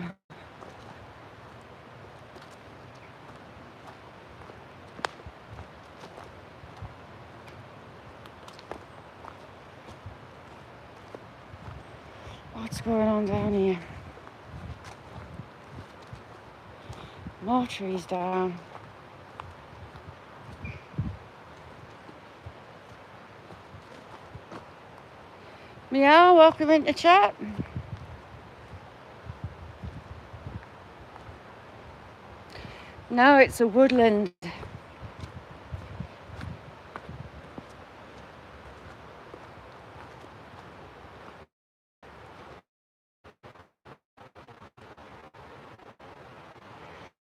What's going on down here? More trees down. Meow, welcome into chat. No, it's a woodland.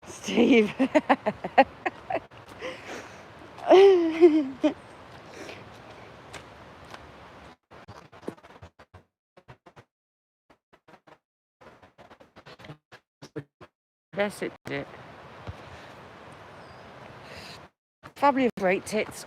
Steve. Yes, it did. Family of great tits.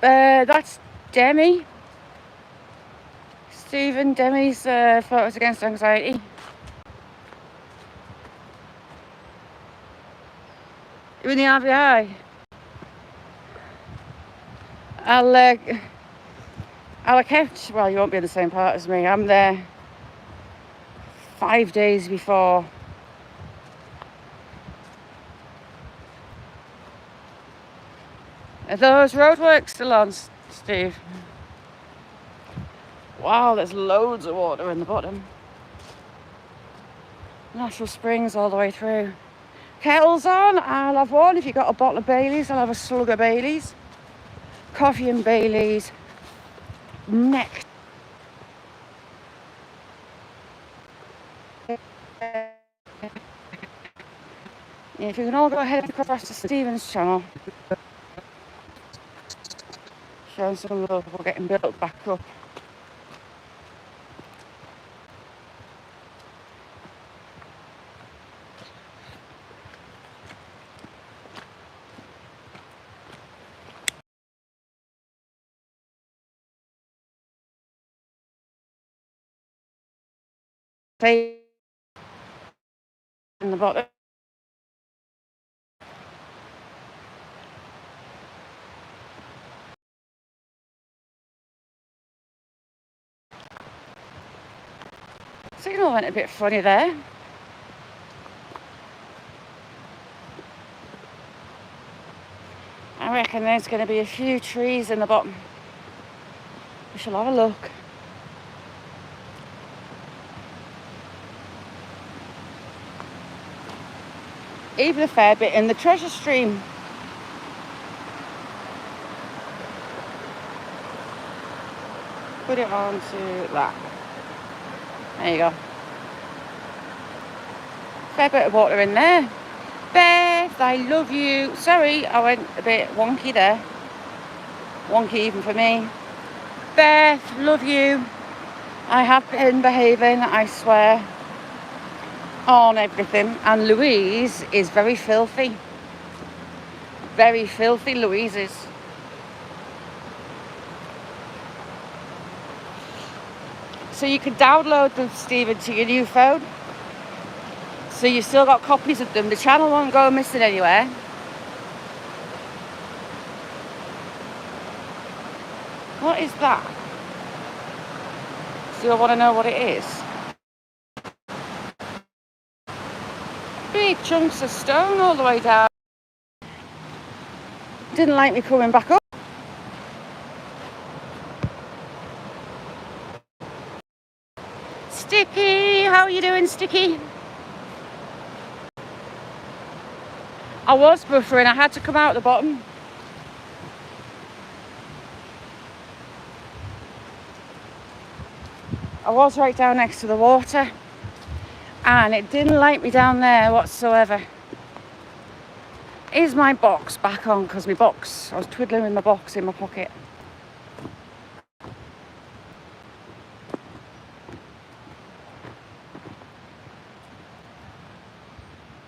That's Demi. Stephen, Demi's Photos Against Anxiety. You're in the RBI. I'll catch. Well, you won't be in the same part as me. I'm there 5 days before. Are those roadworks still on, Steve? Wow, there's loads of water in the bottom. Natural springs all the way through. Kettles on, I'll have one. If you've got a bottle of Baileys, I'll have a slug of Baileys. Coffee and Baileys. Next. If you can all go ahead and across to Stephen's channel. Showing some love, we're getting built back up. In the bottom. Signal went a bit funny there. I reckon there's going to be a few trees in the bottom. We shall have a look. Even a fair bit in the treasure stream. Put it on to that. There you go. Fair bit of water in there. Beth, I love you. Sorry, I went a bit wonky there. Wonky even for me. Beth, love you. I have been behaving, I swear, on everything. And Louise is very filthy. Very filthy, Louise is. So you can download them, Stephen, to your new phone. So you've still got copies of them. The channel won't go missing anywhere. What is that? Do I want to know what it is? Big chunks of stone all the way down. Didn't like me coming back up. Sticky, how are you doing, Sticky? I was buffering, I had to come out the bottom. I was right down next to the water and it didn't like me down there whatsoever. Is my box back on? Because my box, I was twiddling with my box in my pocket.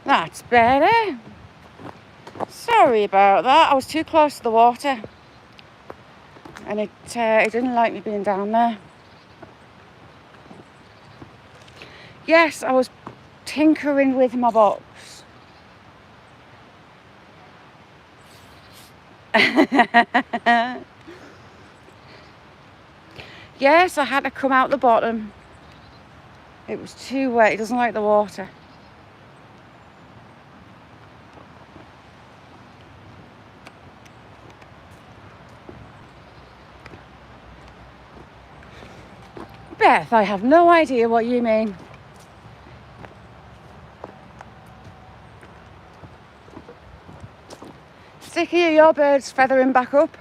That's better. Sorry about that. I was too close to the water and it didn't like me being down there. Yes, I was tinkering with my box. Yes, I had to come out the bottom. It was too wet. It doesn't like the water. Beth, I have no idea what you mean. Sticky, are your birds feathering back up?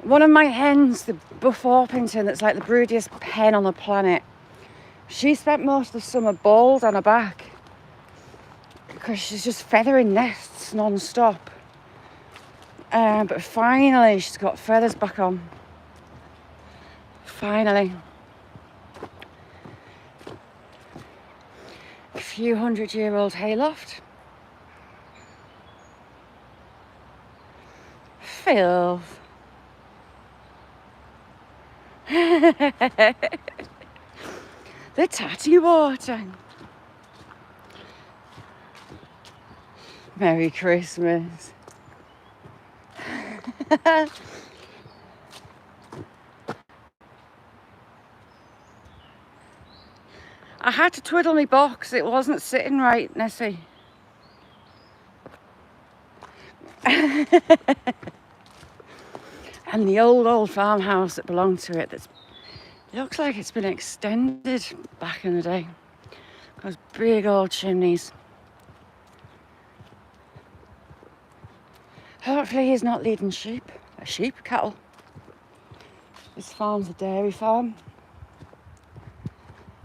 One of my hens, the Buff Orpington, that's like the broodiest hen on the planet, she spent most of the summer bald on her back because she's just feathering nests non-stop. But finally she's got feathers back on. Finally. A few 100-year-old hayloft. Filth. The tatty water. Merry Christmas. I had to twiddle my box, it wasn't sitting right, Nessie. And the old farmhouse that belonged to it, it looks like it's been extended back in the day. Those big old chimneys. Hopefully he's not leading sheep. Cattle. This farm's a dairy farm.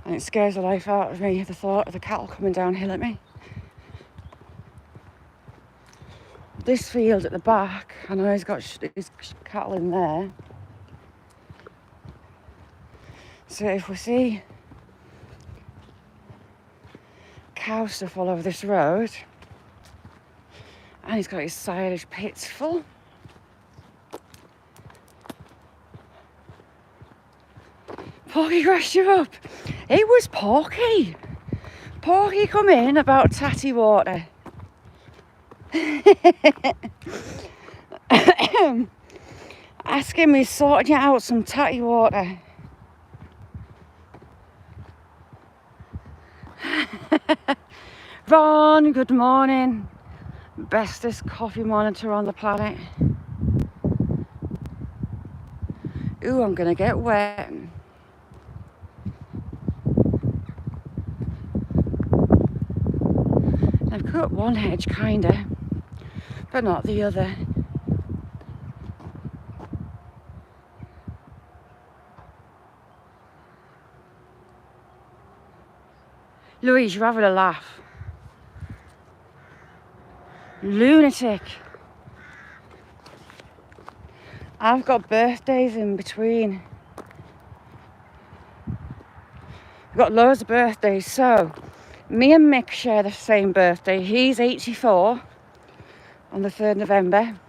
And it scares the life out of me, the thought of the cattle coming downhill at me. This field at the back, I know he's got his cattle in there. So if we see cow stuff all over this road, and he's got his silage pits full. Porky crashed you up. It was Porky. Porky come in about tatty water. Asking me sorting you out some tatty water. Ron, good morning. Bestest coffee monitor on the planet. Ooh, I'm gonna get wet. I've cut one hedge kinda, but not the other. Louise, you're having a laugh. Lunatic. I've got birthdays in between. I've got loads of birthdays. So, me and Mick share the same birthday. He's 84 on the 3rd of November.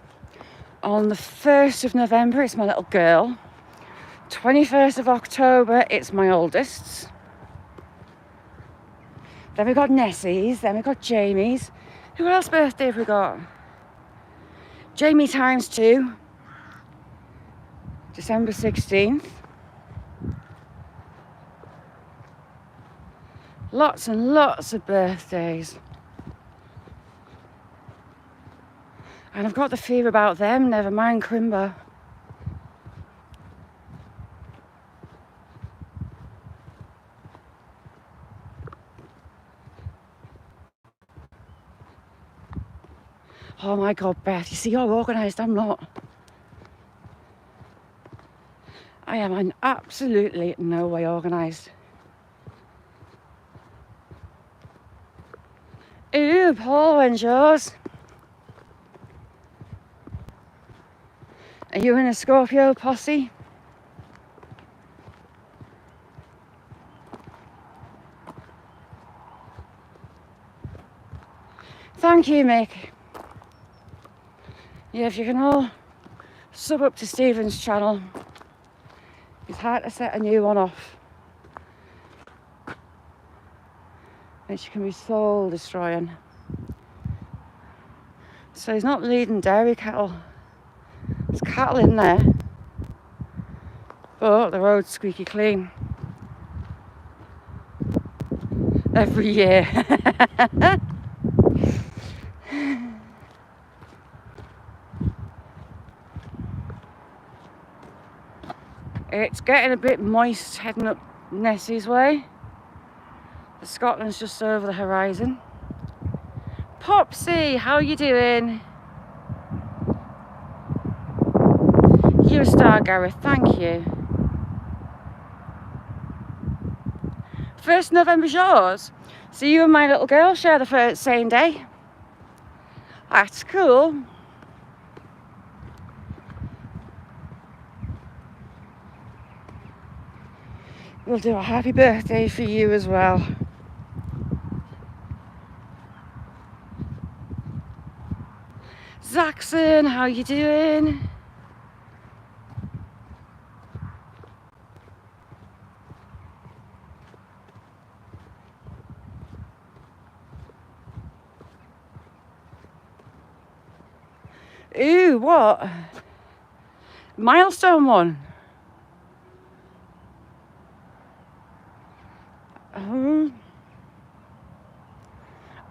On the 1st of November, it's my little girl. 21st of October, it's my oldest. Then we got Nessie's, then we got Jamie's. Who else's birthday have we got? Jamie times 2. December 16th. Lots and lots of birthdays. And I've got the fear about them, never mind Crimbo. Oh my God, Beth, you see, you're organised, I'm not. I am in absolutely no way organised. Ooh, Paul, when's yours? Are you in a Scorpio posse? Thank you, Mick. Yeah, if you can all sub up to Stephen's channel. It's hard to set a new one off. Which can be soul destroying. So he's not leading dairy cattle. There's cattle in there. But the road's squeaky clean. Every year. It's getting a bit moist heading up Nessie's way. The Scotland's just over the horizon. Popsy, how you doing? You're a star, Gareth, thank you. 1st November's yours? So you and my little girl share the same day? That's cool. We'll do a happy birthday for you as well. Zaxon, how you doing? Ooh, what? Milestone one.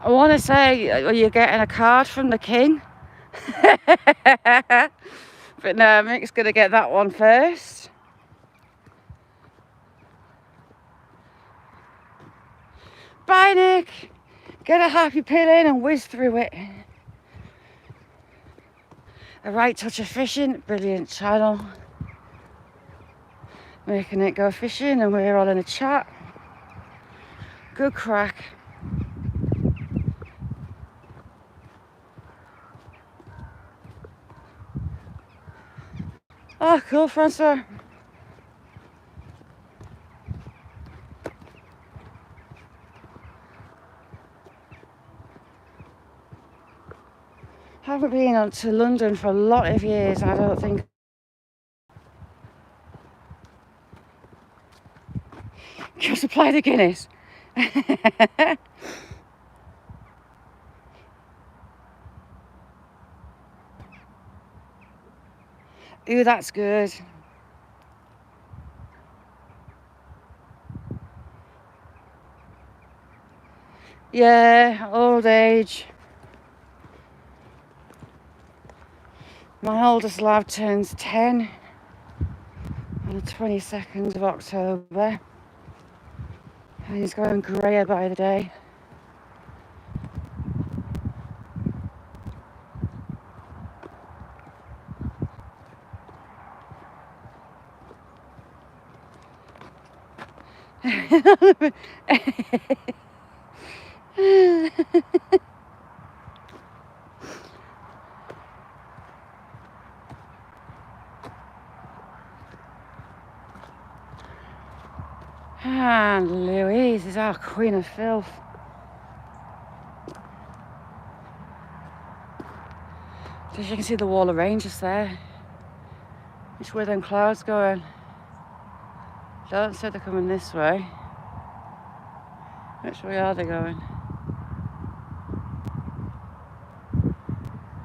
I want to say, are you getting a card from the king? But no, Mick's going to get that one first. Bye, Nick. Get a happy pill in and whiz through it. A right touch of fishing, brilliant channel. Making it go fishing and we're all in a chat. Good crack. Oh, cool, Francois. Haven't been on to London for a lot of years, I don't think. Can you supply the Guinness? Ooh, that's good. Yeah, old age. My oldest lad turns 10 on the 22nd of October. And he's going greyer by the day. And Louise is our queen of filth. So as you can see the wall of rain just there. Which way them clouds going? Don't say they're coming this way. Which way are they going?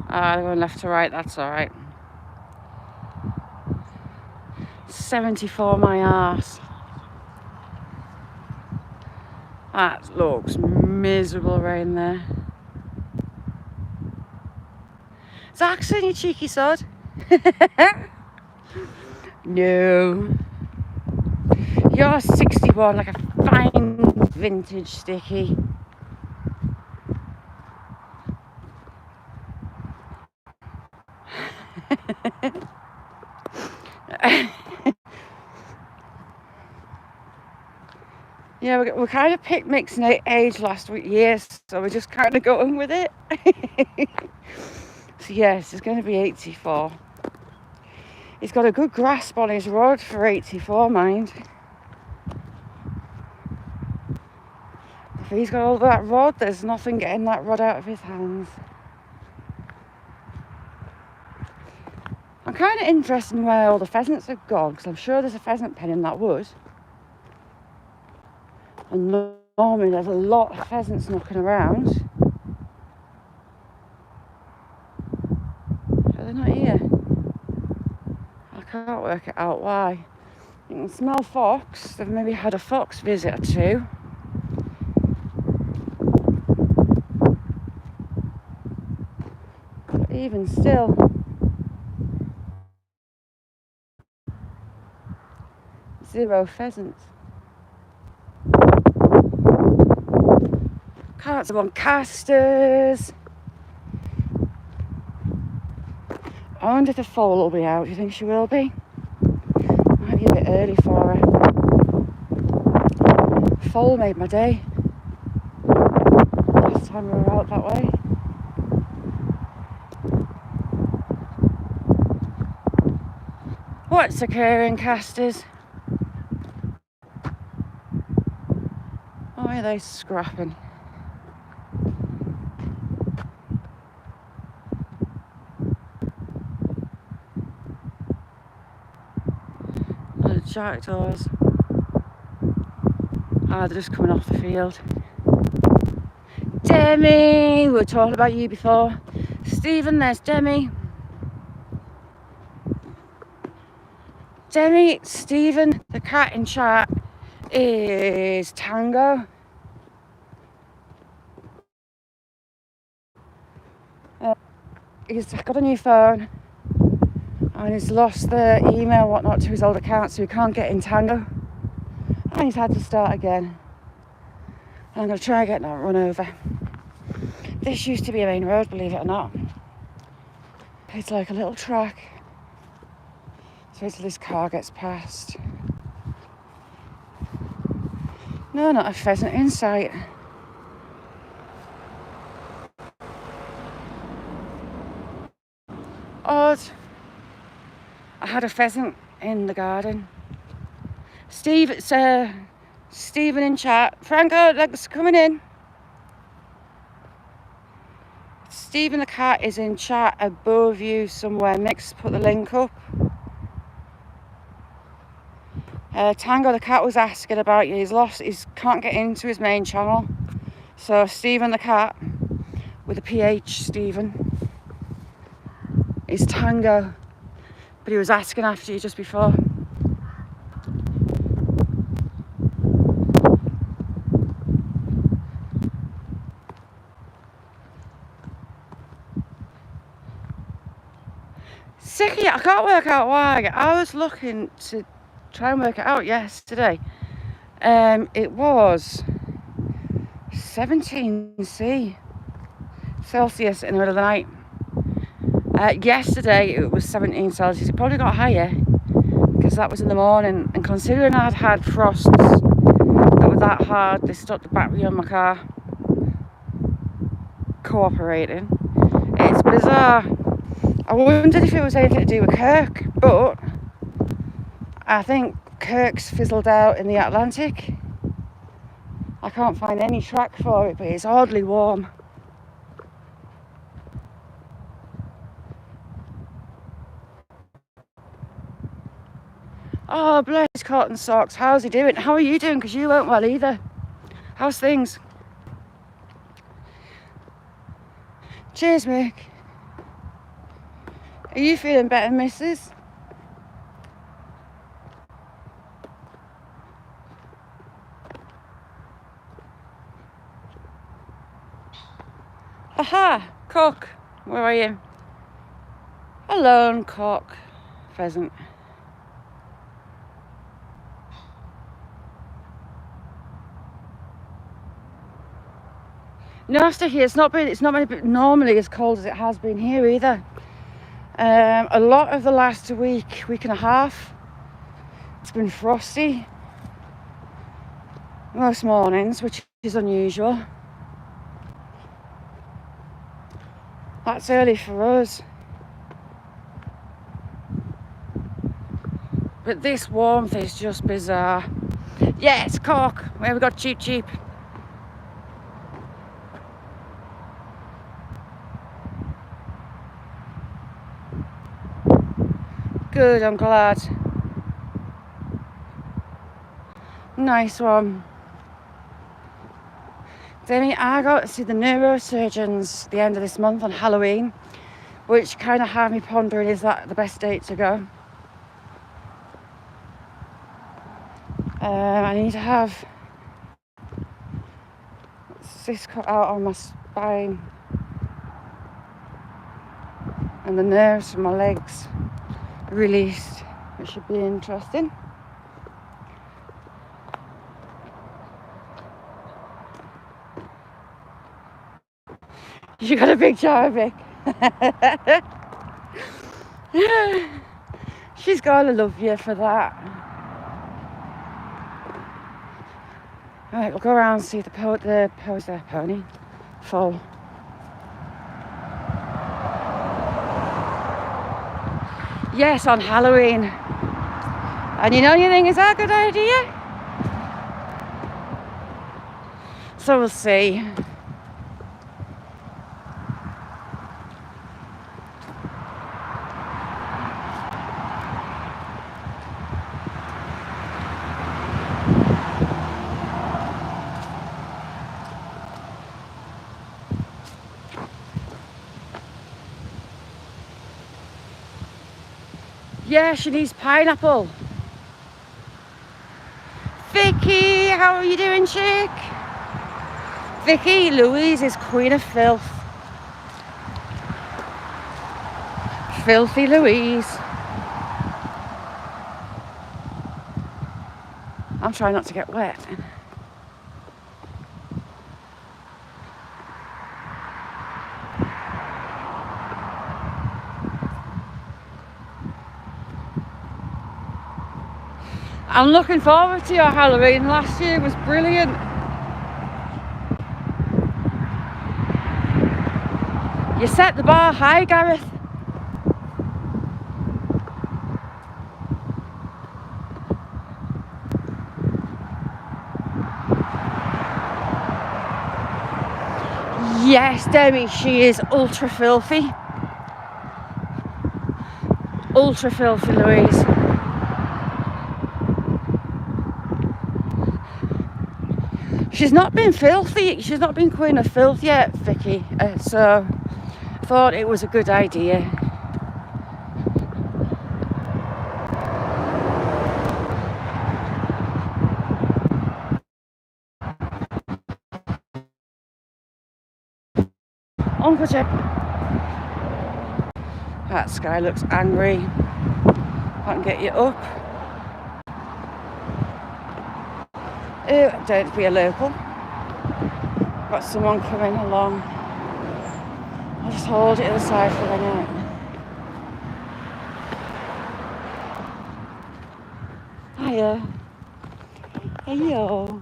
Ah, they're going left to right, that's alright. 74 my arse. That looks miserable rain there. Zackson, you cheeky sod. No. You're 61 like a fine vintage sticky. Yeah, we're kind of pick mixing age last year, so we're just kind of going with it. So yes, it's going to be 84. He's got a good grasp on his rod for 84, mind. If he's got all that rod, there's nothing getting that rod out of his hands. I'm kind of interested in where all the pheasants have gone, because I'm sure there's a pheasant pen in that wood. And normally there's a lot of pheasants knocking around. But they're not here. I can't work it out why. You can smell fox. They've maybe had a fox visit or two. But even still, zero pheasants. Can't see on casters. I wonder if the foal will be out. Do you think she will be? Might be a bit early for her. Foal made my day. Last time we were out that way. What's occurring, casters? Why are they scrapping? The jackdaws. Ah, they're just coming off the field. Demi! We were talking about you before. Stephen, there's Demi. Demi, Stephen, the cat in chat is Tango. He's got a new phone and he's lost the email whatnot to his old account, so he can't get in Tango. And he's had to start again. And I'm going to try and get that run over. This used to be a main road, believe it or not. It's like a little track. So wait till this car gets past. No, not a pheasant in sight. Odd. I had a pheasant in the garden. Steve, it's Stephen in chat. Franco, that's coming in. Stephen the cat is in chat above you somewhere. Next, put the link up. Tango the cat was asking about you. He's lost. He can't get into his main channel. So Stephen the cat with a PH. Stephen is Tango, but he was asking after you just before. Sicky, I can't work out why. I was looking to try and work it out yesterday. It was 17°C Celsius in the middle of the night. Yesterday it was 17 Celsius. It probably got higher because that was in the morning. And considering I'd had frosts that were that hard, they stopped the battery on my car. cooperating. It's bizarre. I wondered if it was anything to do with Kirk, but I think Kirk's fizzled out in the Atlantic. I can't find any track for it, but it's oddly warm. Oh, bless cotton socks. How's he doing? How are you doing? Because you weren't well either. How's things? Cheers, Mick. Are you feeling better, missus? Aha! Cock. Where are you? Alone, cock. Pheasant. Nasty here. It's not been normally as cold as it has been here either. A lot of the last week and a half, it's been frosty most mornings, which is unusual. That's early for us. But this warmth is just bizarre. Yes, cock. Where we got cheap cheap. Good, I'm glad. Nice one. Then I got to see the neurosurgeons at the end of this month on Halloween, which kind of had me pondering, is that the best date to go? I need to have this cut out on my spine and the nerves from my legs released, which should be interesting. You got a big jar, Vic. She's gotta love you for that. Alright, we'll go around and see the pony full. Yes, on Halloween. And you think, is that a good idea? So we'll see. Yeah, she needs pineapple. Vicky, how are you doing, chick? Vicky, Louise is queen of filth. Filthy Louise. I'm trying not to get wet. I'm looking forward to your Halloween. Last year was brilliant. You set the bar high, Gareth. Yes, Demi, she is ultra filthy. Ultra filthy, Louise. She's not been filthy. She's not been queen of filth yet, Vicky. So I thought it was a good idea. Uncle Jack. That sky looks angry. I can get you up. Don't be a local. Got someone coming along. I'll just hold it to the side for a minute. Hiya. Hello.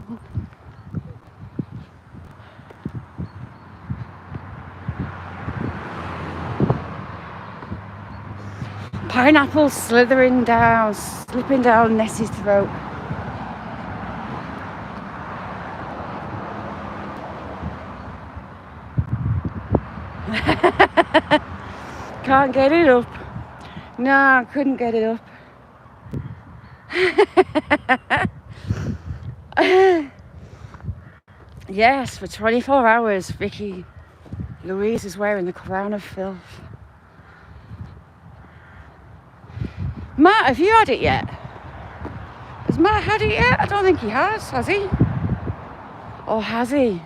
Pineapple slithering down, slipping down Nessie's throat. Can't get it up. No, I couldn't get it up. Yes, for 24 hours, Vicky Louise is wearing the crown of filth. Matt, have you had it yet? Has Matt had it yet? I don't think he has he? Or has he?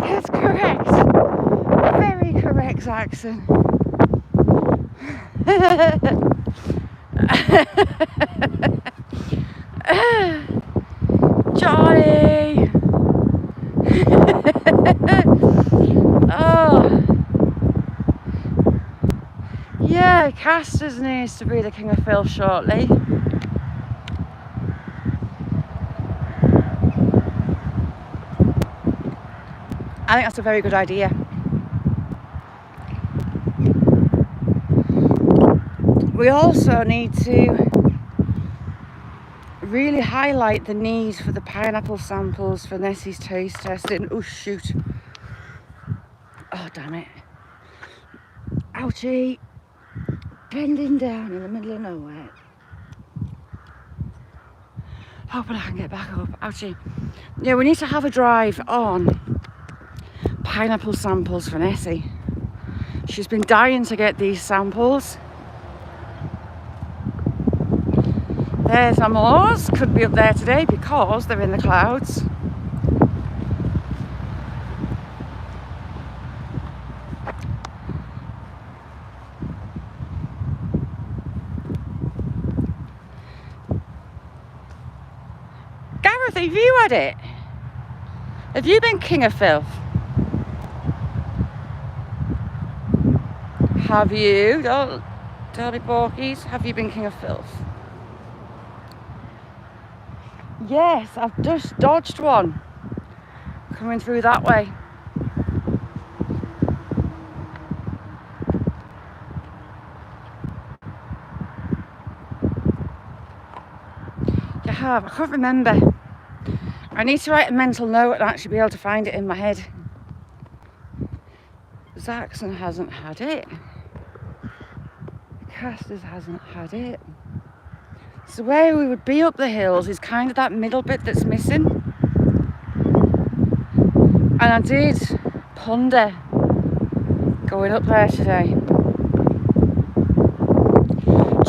That's correct. Very correct accent. Johnny! Oh. Yeah, Casters needs to be the king of filth shortly. I think that's a very good idea. We also need to really highlight the need for the pineapple samples for Nessie's taste testing. Oh shoot. Oh damn it. Ouchie. Bending down in the middle of nowhere. Hoping I can get back up. Ouchie. Yeah, we need to have a drive on pineapple samples for Nessie. She's been dying to get these samples. There's our moors. Could be up there today because they're in the clouds. Gareth, have you had it? Have you been king of filth? Have you? Don't be porkies. Have you been king of filth? Yes, I've just dodged one coming through that way. You have. I can't remember. I need to write a mental note and actually be able to find it in my head. Zaxxon hasn't had it. Casters hasn't had it. So where we would be up the hills is kind of that middle bit that's missing. And I did ponder going up there today.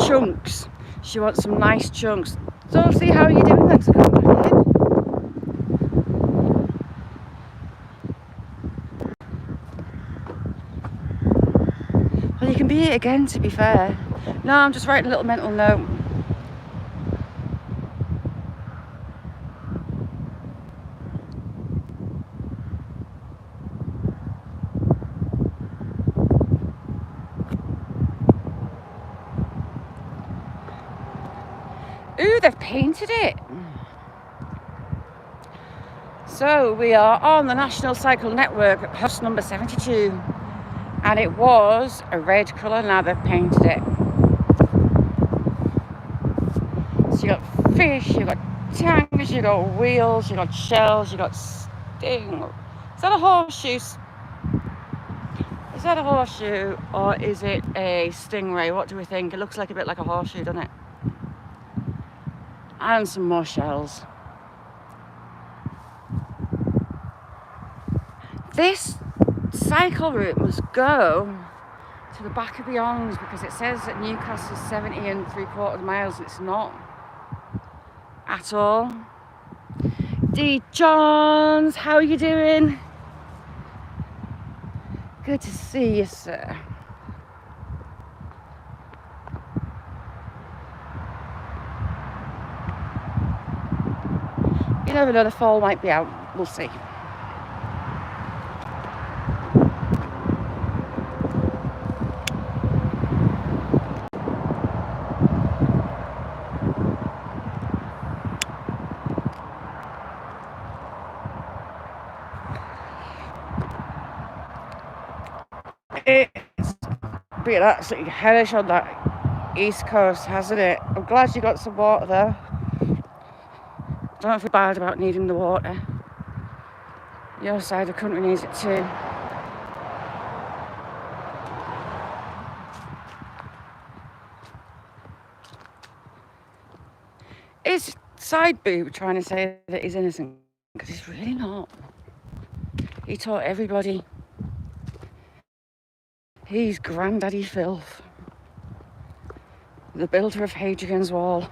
Chunks. She wants some nice chunks. So see how you're doing. Thanks for coming back in. Well, you can be it again, to be fair. No, I'm just writing a little mental note. Ooh, they've painted it. So we are on the National Cycle Network, post number 72. And it was a red colour, now they've painted it. So you got fish, you got tangs, you got wheels, you got shells, you got sting. Is that a horseshoe? Is that a horseshoe or is it a stingray? What do we think? It looks like a bit like a horseshoe, doesn't it? And some more shells. This cycle route must go to the back of the Ongs because it says that Newcastle's 70 3/4 miles. It's not at all. D. Johns, how are you doing? Good to see you, sir. You never know, the fall might be out. We'll see. been absolutely hellish on that east coast, hasn't it? I'm glad you got some water though. Don't feel bad about needing the water. Your side of the country needs it too. Is side boob trying to say that he's innocent? Because he's really not. He taught everybody. He's Granddaddy Filth, the builder of Hadrian's Wall.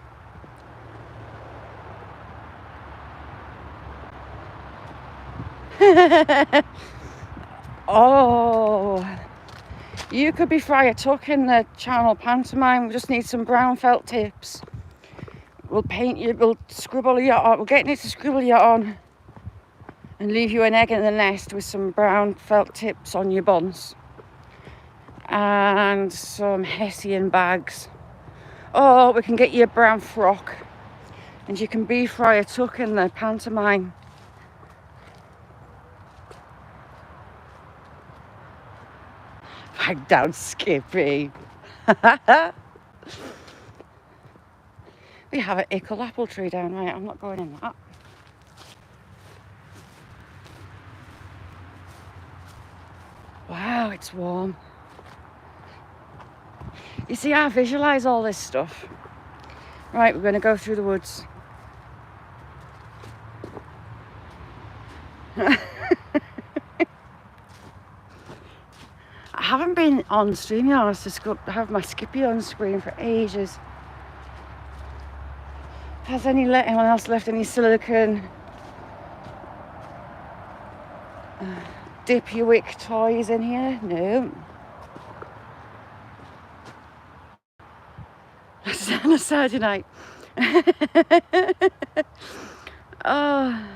Oh, you could be Friar Tuck in the Channel pantomime. We just need some brown felt tips. We'll paint you, we'll scribble you on, we'll get it to scribble you on and leave you an egg in the nest with some brown felt tips on your buns and some Hessian bags. Or we can get you a brown frock and you can be Friar Tuck in the pantomime. Bag down, Skippy. We have an ickle apple tree down, right? I'm not going in that. Wow, it's warm. You see, I visualise all this stuff. Right, we're going to go through the woods. I haven't been on StreamYard to have my Skippy on screen for ages. Has anyone else left any silicone dip your wick toys in here? No. That's on a Saturday night. Oh.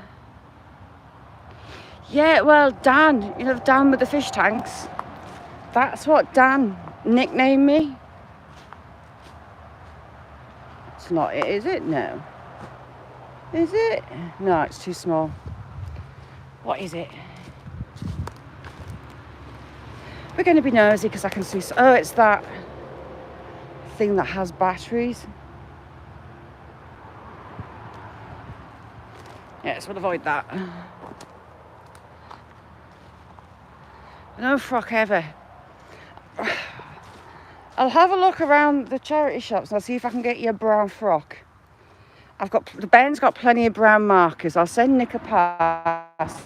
Yeah, well, Dan, you know, Dan with the fish tanks. That's what Dan nicknamed me. It's not it, is it? No. Is it? No, it's too small. What is it? We're going to be nosy because I can see. Oh, it's that thing that has batteries. Yes, we'll avoid that. No frock ever. I'll have a look around the charity shops and I'll see if I can get you a brown frock. Ben's got plenty of brown markers. I'll send Nick a parcel.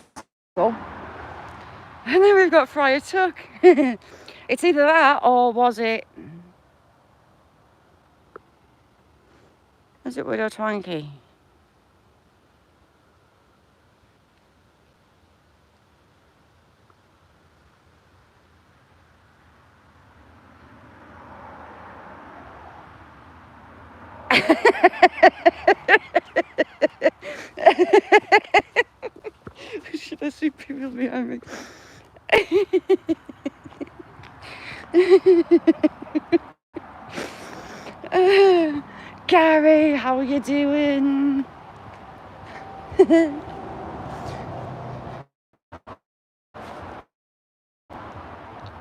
And then we've got Friar Tuck. It's either that or was it Widow Twanky? Should I see people behind me? Gary, how are you doing?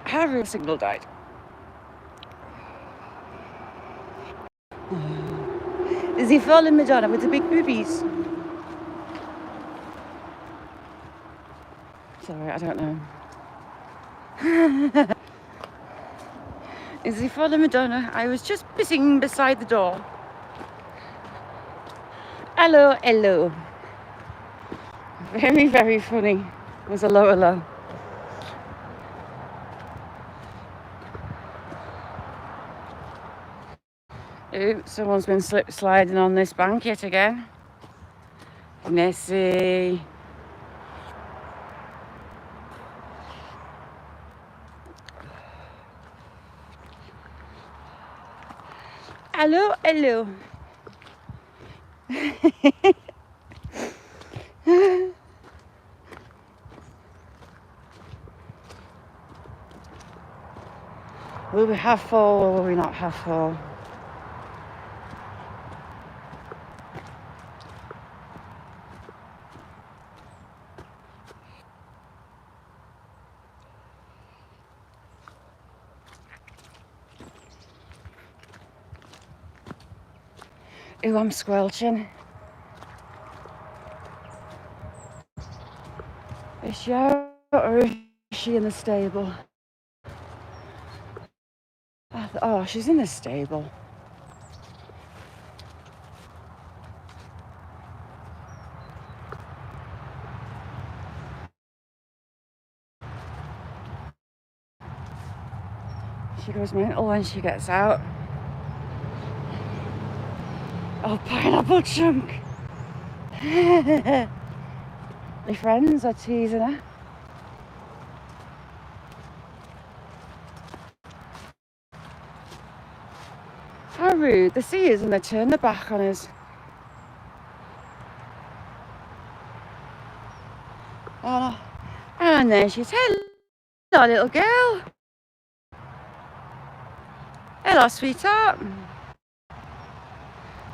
How your signal died? Is he falling Madonna with the big boobies? Sorry, I don't know. Is he falling Madonna? I was just pissing beside the door. Hello, hello. Very, very funny. It was a low, hello. Oops, someone's been slip sliding on this bank yet again. Nessie. Hello, hello. Will we have fall or will we not have fall? Ooh, I'm squelching. Is she out or is she in the stable? Oh, she's in the stable. She goes mental when she gets out. Oh, pineapple chunk. My friends are teasing her. How rude. They see us and they turn their back on us. Oh, and then she said, hello, little girl. Hello, sweetheart.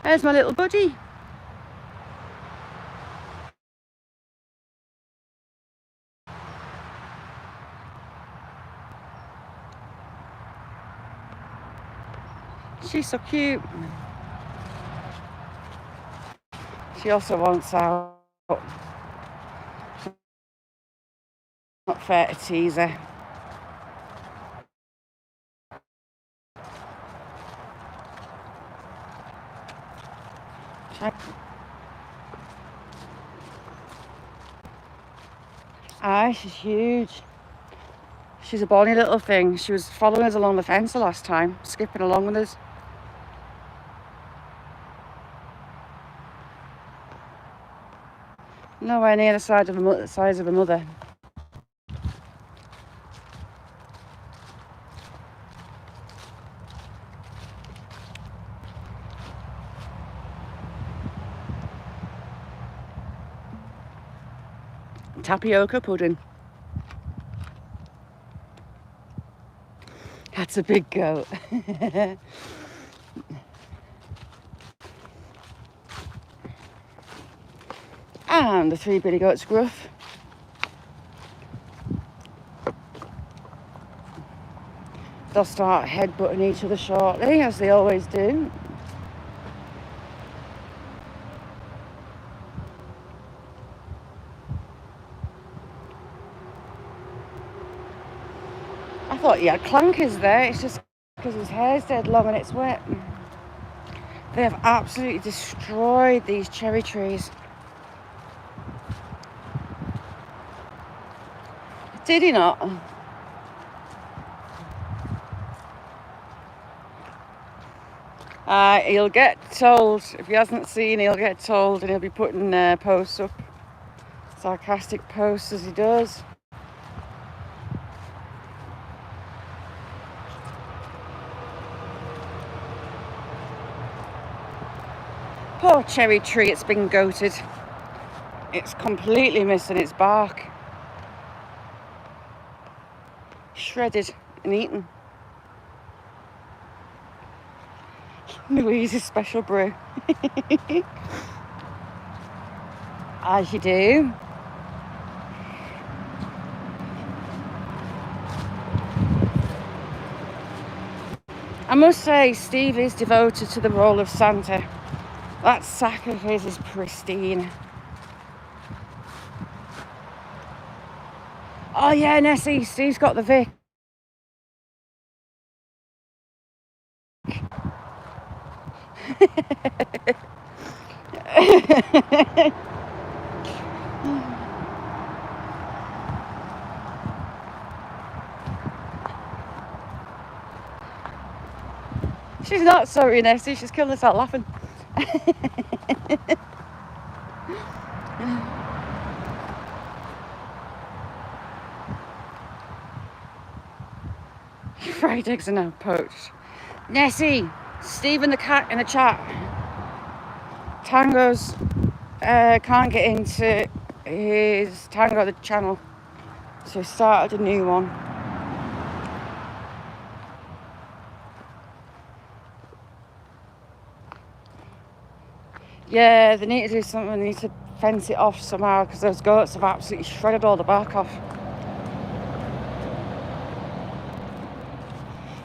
There's my little buddy. She's so cute. She also wants out. Not fair to tease her. Aye, she's huge. She's a bonny little thing. She was following us along the fence the last time, skipping along with us. Nowhere near the size of a mother. Tapioca pudding. That's a big goat. And the 3 billy goats gruff. They'll start headbutting each other shortly, as they always do. I thought he had clankers there. It's just because his hair's dead long and it's wet. They have absolutely destroyed these cherry trees. Did he not? He'll get told. If he hasn't seen, he'll get told, and he'll be putting posts up. Sarcastic posts as he does. Poor cherry tree, it's been goated. It's completely missing its bark. Shredded and eaten. Louise's special brew. As you do. I must say, Steve is devoted to the role of Santa. That sack of his is pristine. Oh yeah, Nessie, Steve's got the Vic. She's not sorry, Nessie. She's killing us out laughing. Fried eggs are now poached. Nessie, Steve and the cat in the chat. Tango's can't get into his Tango the channel, so he started a new one. Yeah, they need to do something. They need to fence it off somehow, because those goats have absolutely shredded all the bark off.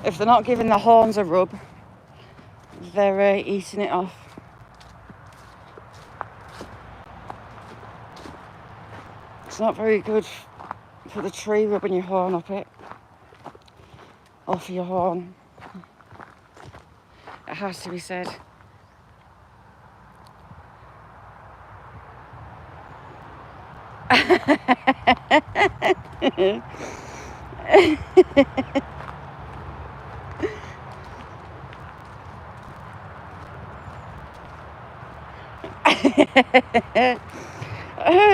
If they're not giving the horns a rub, they're eating it off. It's not very good for the tree rubbing your horn up it. Or for your horn. It has to be said.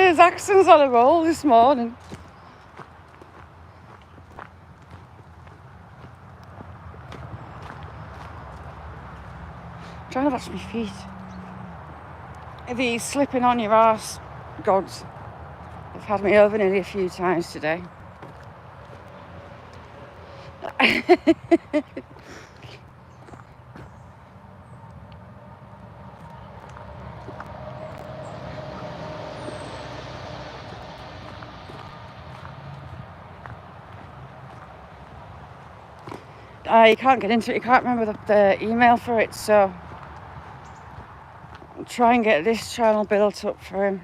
His accent's on a roll this morning. I'm trying to watch my feet. These slipping on your arse gods have had me over nearly a few times today. You can't get into it, you can't remember the email for it, so I'll try and get this channel built up for him.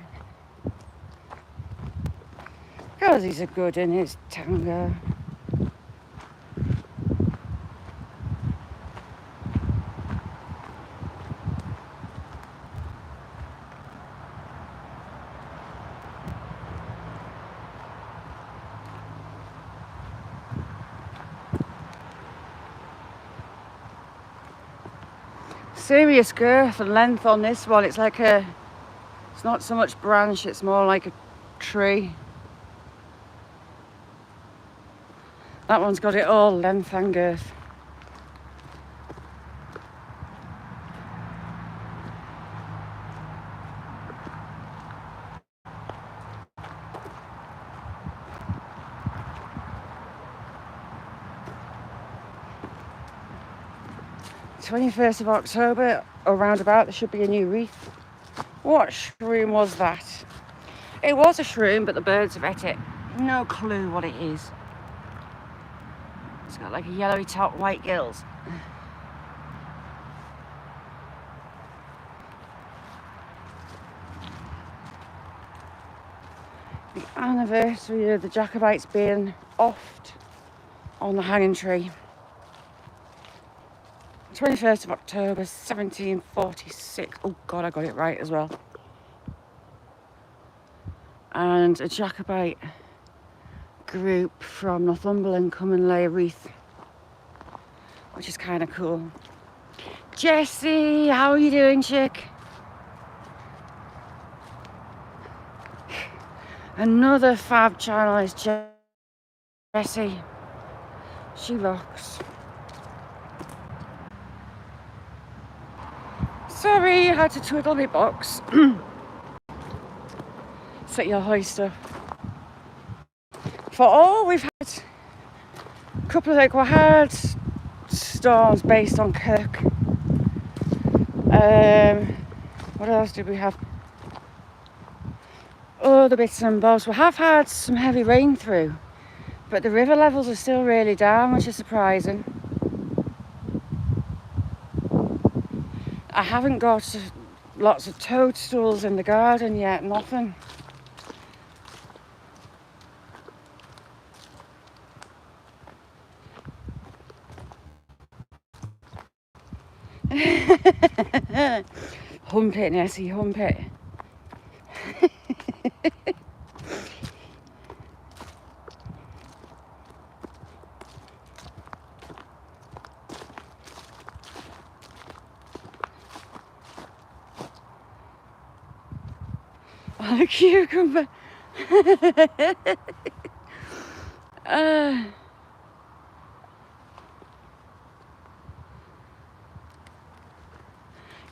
Because he's a good in his tango. Serious girth and length on this one. It's like it's not so much branch, it's more like a tree. That one's got it all, length and girth. "21st of October, or roundabout, there should be a new wreath." What shroom was that? It was a shroom, but the birds have ate it. No clue what it is. It's got like a yellowy top, white gills. The anniversary of the Jacobites being offed on the hanging tree. 21st of October, 1746. Oh God, I got it right as well. And a Jacobite group from Northumberland come and lay a wreath, which is kind of cool. Jessie, how are you doing, chick? Another fab channel is Jessie. She rocks. Sorry, I had to twiddle my box. Set your hoist up. For all we've had a couple of we had storms based on Kirk. What else did we have? Other bits and bobs. We have had some heavy rain through, but the river levels are still really down, which is surprising. I haven't got lots of toadstools in the garden yet, nothing. Hump it, Nessie, hump it. Oh, a cucumber.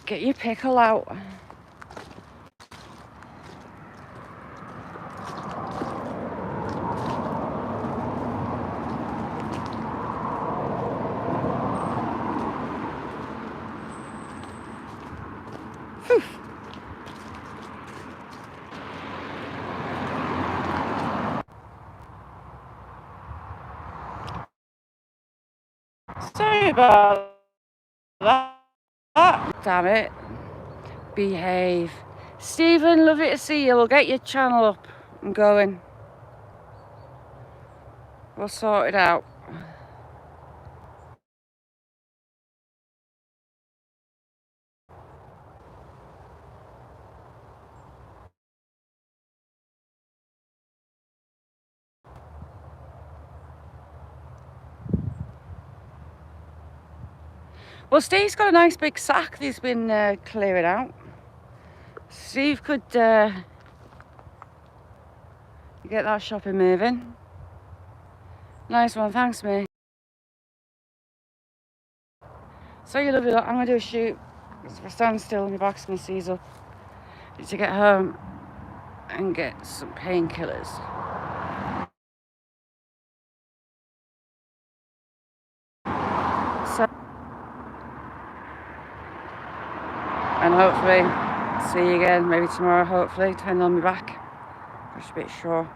Get your pickle out. Whew. Sorry about that. Damn it. Behave. Stephen, lovely to see you. We'll get your channel up I'm going. We'll sort it out. Well, Steve's got a nice big sack that he's been clearing out. Steve could get that shopping moving. Nice one, thanks mate. So you lovely lot. I'm going to do a shoot. If I stand still, my back's going to seize up. Need to get home and get some painkillers. So, and hopefully see you again, maybe tomorrow, hopefully, depending on my back. I'm just a bit sure.